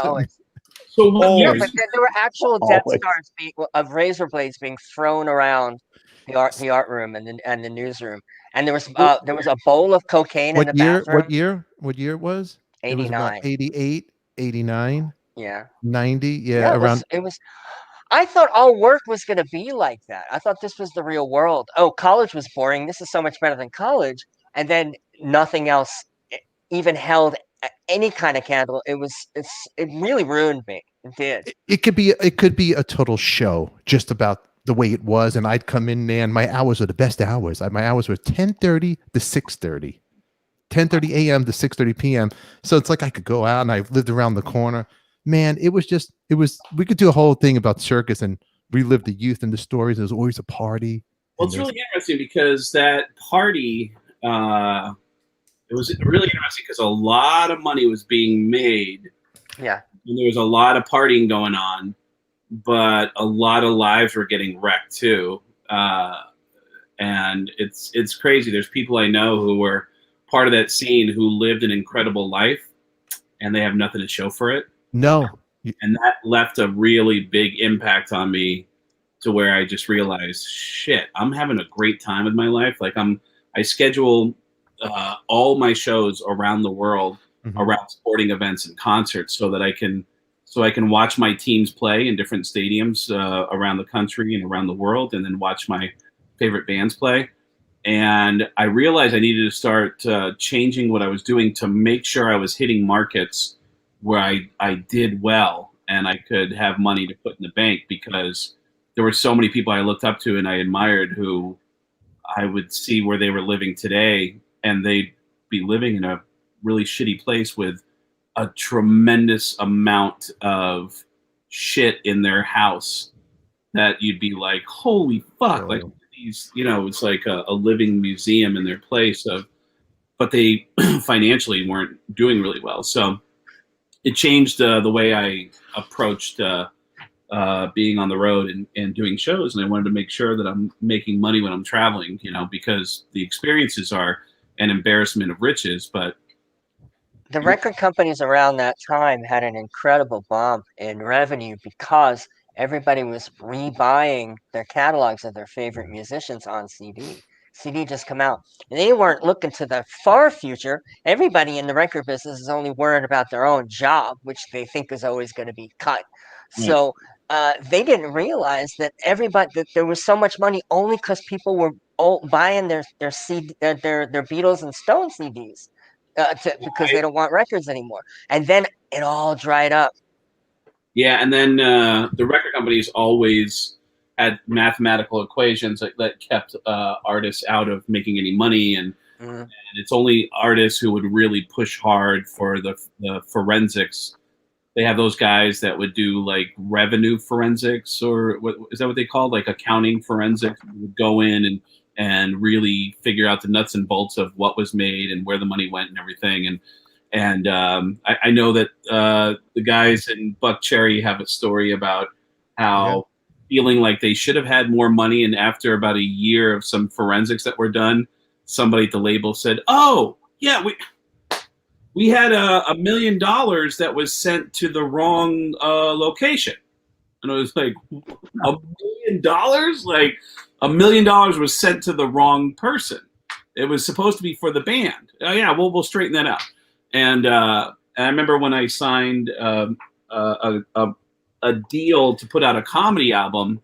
but there were actual Death Stars of razor blades being thrown around the art room and the newsroom. And there was a bowl of cocaine in the bathroom.
What year it was?
89.
It was 88, 89.
Yeah.
90. Yeah, around.
It was. I thought all work was going to be like that. I thought this was the real world. Oh, college was boring. This is so much better than college. And then nothing else even held any kind of candle. It really ruined me. It did.
It could be a total show just about the way it was, and I'd come in there, and my hours were the best hours. My hours were 10:30 to 6:30, 10:30 a.m. to 6:30 p.m. So it's like I could go out, and I lived around the corner. Man, we could do a whole thing about Circus and relive the youth and the stories. There's always a party.
Well, it's really interesting because that party, it was really interesting because a lot of money was being made.
Yeah.
And there was a lot of partying going on, but a lot of lives were getting wrecked too. And it's crazy. There's people I know who were part of that scene who lived an incredible life, and they have nothing to show for it.
No.
And that left a really big impact on me to where I just realized, shit, I'm having a great time with my life. Like I schedule all my shows around the world, around sporting events and concerts, so that I can watch my teams play in different stadiums around the country and around the world, and then watch my favorite bands play. And I realized I needed to start changing what I was doing to make sure I was hitting markets where I did well and I could have money to put in the bank, because there were so many people I looked up to and I admired who I would see where they were living today, and they'd be living in a really shitty place with a tremendous amount of shit in their house that you'd be like, holy fuck, like these, it's like a living museum in their place but they financially weren't doing really well. So it changed the way I approached being on the road and doing shows, and I wanted to make sure that I'm making money when I'm traveling, because the experiences are an embarrassment of riches. But
The record companies around that time had an incredible bump in revenue because everybody was rebuying their catalogs of their favorite musicians on CD. CD just come out. And they weren't looking to the far future. Everybody in the record business is only worried about their own job, which they think is always going to be cut.
Right.
So they didn't realize that that there was so much money only because people were buying their Beatles and Stone CDs. Because they don't want records anymore. And then it all dried up.
Yeah, and then the record companies always had mathematical equations that kept artists out of making any money, and it's only artists who would really push hard for the forensics. They have those guys that would do like revenue forensics, or what is that what they call, like accounting forensics? Would go in and really figure out the nuts and bolts of what was made and where the money went and everything. And I know that the guys in Buck Cherry have a story about how feeling like they should have had more money, and after about a year of some forensics that were done, somebody at the label said, "Oh, yeah, we had $1 million that was sent to the wrong location." And I was like, $1 million? Like, $1 million was sent to the wrong person. It was supposed to be for the band. Oh yeah, we'll straighten that out. And I remember when I signed a deal to put out a comedy album,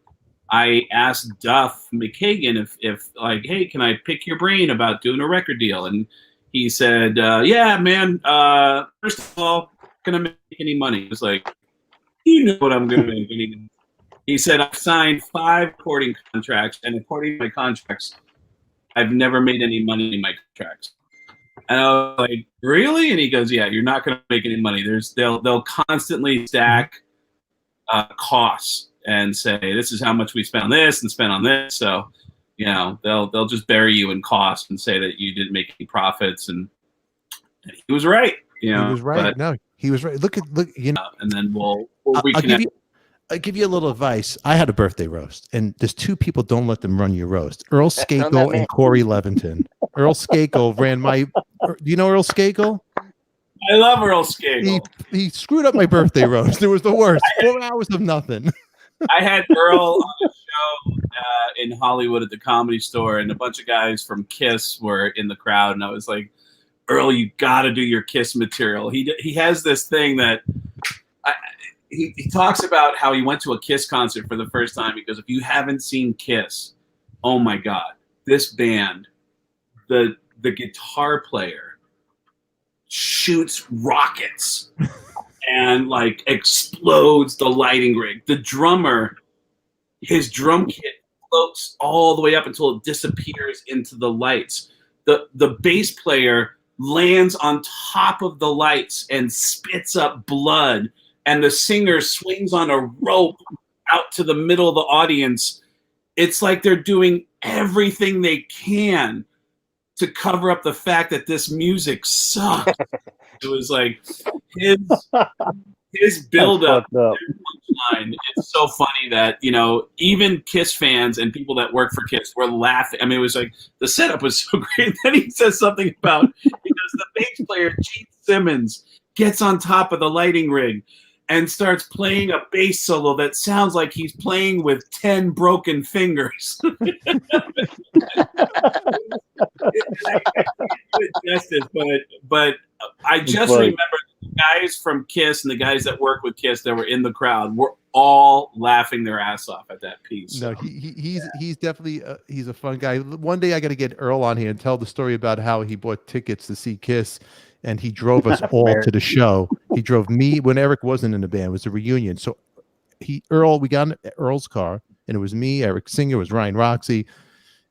I asked Duff McKagan if like, hey, can I pick your brain about doing a record deal? And he said, yeah, man. First of all, gonna make any money? It was like, you know what I'm gonna make. He said, I've signed 5 recording contracts, and according to my contracts, I've never made any money in my contracts. And I was like, really? And he goes, yeah, you're not going to make any money. They'll constantly stack costs and say, this is how much we spent on this and spent on this. So, they'll just bury you in costs and say that you didn't make any profits. And he was right.
He was right. No, he was right. Look.
And then we'll reconnect.
I'll give you a little advice. I had a birthday roast, and there's 2 people don't let them run your roast: Earl Skakel and Corey Levithan. Earl Skakel ran my. Do you know Earl Skakel?
I love Earl Skakel.
He screwed up my birthday roast. It was the worst. 4 hours of nothing.
I had Earl on the show in Hollywood at the Comedy Store, and a bunch of guys from Kiss were in the crowd, and I was like, Earl, you got to do your Kiss material. He has this thing that. He talks about how he went to a Kiss concert for the first time because if you haven't seen Kiss, oh my God, this band, the guitar player shoots rockets and like explodes the lighting rig. The drummer, his drum kit floats all the way up until it disappears into the lights. The bass player lands on top of the lights and spits up blood. And the singer swings on a rope out to the middle of the audience. It's like they're doing everything they can to cover up the fact that this music sucked. It was like his build-up, line. It's so funny that, even Kiss fans and people that work for Kiss were laughing. I mean, it was like the setup was so great. Then he says something about, the bass player, Gene Simmons, gets on top of the lighting rig and starts playing a bass solo that sounds like he's playing with 10 broken fingers. But I just remember the guys from Kiss and the guys that work with Kiss that were in the crowd were all laughing their ass off at that piece.
No, he's definitely he's a fun guy. One day I got to get Earl on here and tell the story about how he bought tickets to see Kiss. And he drove us all to the show. He drove me when Eric wasn't in the band. It was a reunion. So we got in Earl's car, and it was me, Eric Singer, it was Ryan Roxy,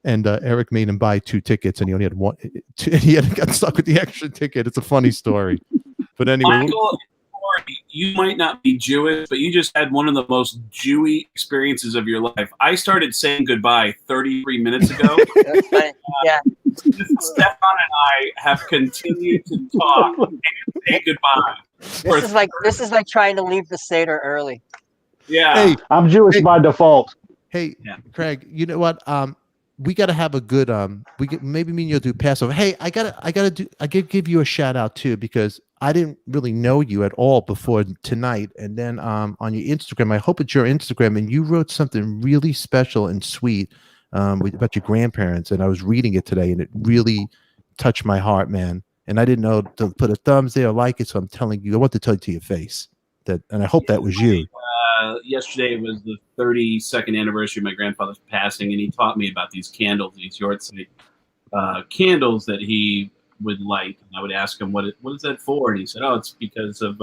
and Eric made him buy 2 tickets, and he only had one. He got stuck with the extra ticket. It's a funny story. But anyway.
Michael, you might not be Jewish, but you just had one of the most Jewy experiences of your life. I started saying goodbye 33 minutes ago.
Yeah.
Stefan and I have continued to talk and say goodbye.
This is like trying to leave the Seder early.
Yeah.
Hey,
I'm Jewish by default.
hey,
Yeah.
Craig. You know what? We gotta have a good maybe me and you'll do Passover. Hey, I gotta give you a shout out too, because I didn't really know you at all before tonight. And then on your Instagram, I hope it's your Instagram, and you wrote something really special and sweet about your grandparents, and I was reading it today, and it really touched my heart, man. And I didn't know to put a thumbs there or like it, so I'm telling you, I want to tell you to your face that, and I hope that was you.
Yesterday was the 32nd anniversary of my grandfather's passing, and he taught me about these candles, these Yortzeit candles that he would light. And I would ask him, what is that for? And he said, oh, it's because of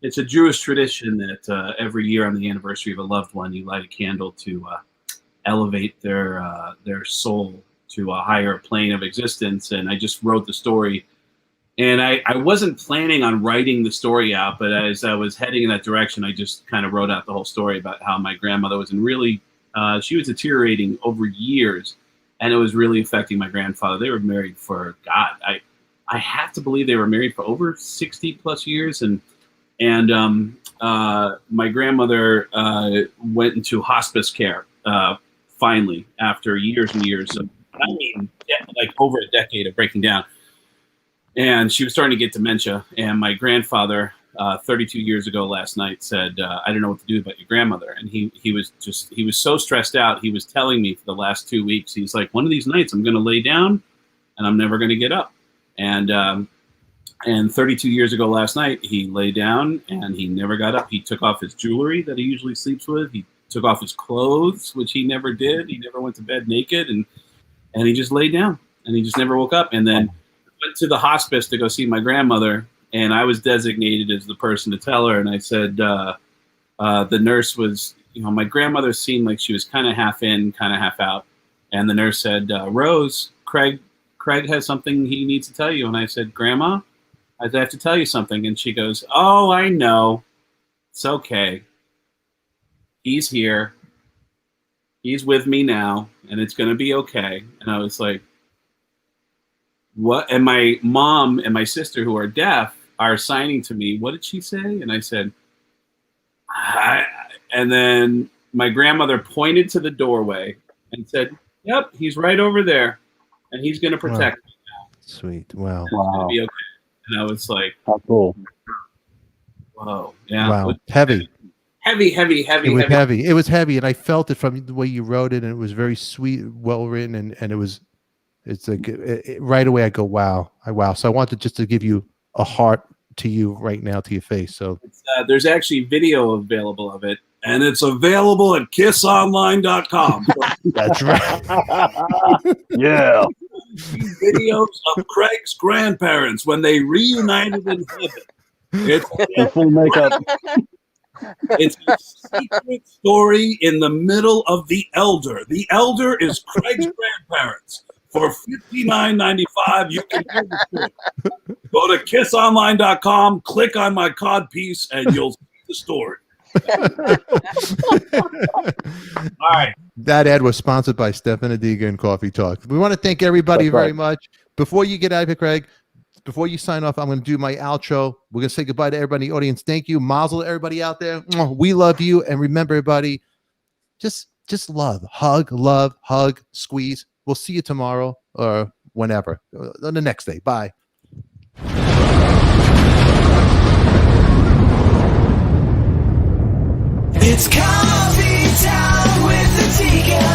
it's a Jewish tradition that every year on the anniversary of a loved one, you light a candle to elevate their soul to a higher plane of existence. And I just wrote the story. And I wasn't planning on writing the story out, but as I was heading in that direction, I just kind of wrote out the whole story about how my grandmother was she was deteriorating over years, and it was really affecting my grandfather. They were married for, God, I have to believe they were married for over 60 plus years. And my grandmother went into hospice care finally after years and years of, like over a decade of breaking down. And she was starting to get dementia. And my grandfather, 32 years ago last night, said, I don't know what to do about your grandmother. And he was so stressed out. He was telling me for the last 2 weeks, he's like, one of these nights I'm going to lay down and I'm never going to get up. And 32 years ago last night, he lay down and he never got up. He took off his jewelry that he usually sleeps with. He took off his clothes, which he never did. He never went to bed naked. And he just laid down and he just never woke up. And then went to the hospice to go see my grandmother, and I was designated as the person to tell her. And I said, the nurse was, my grandmother seemed like she was kind of half in, kind of half out. And the nurse said, Rose, Craig has something he needs to tell you. And I said, Grandma, I have to tell you something. And she goes, oh, I know. It's okay. He's here. He's with me now, and it's going to be okay. And I was like, what? And my mom and my sister, who are deaf, are signing to me. What did she say? And I said, and then my grandmother pointed to the doorway and said, yep, he's right over there, and he's going to protect me now.
Sweet. Wow.
Wow.
It's gonna be okay. And I was like,
how cool.
Whoa. Yeah.
Wow. Heavy.
Heavy.
It was heavy. It was heavy, and I felt it from the way you wrote it, and it was very sweet, well written, and it's like right away I go, wow. So I wanted just to give you a heart to you right now, to your face. So
there's actually video available of it, and it's available at kissonline.com.
That's right.
Yeah.
Videos of Craig's grandparents when they reunited in heaven. It's
In full makeup.
It's a secret story in the middle of The Elder. The Elder is Craig's grandparents. For $59.95, you can hear the story. Go to kissonline.com, click on my cod piece, and you'll see the story. All right.
That ad was sponsored by Stefan Adika and Coffee Talk. We want to thank everybody
That's right.
very much. Before you get out of here, Craig, before you sign off, I'm going to do my outro. We're going to say goodbye to everybody in the audience. Thank you. Mazel to everybody out there. We love you. And remember, everybody, just love. Hug, squeeze. We'll see you tomorrow or whenever. On the next day. Bye.
It's coffee time with Adika.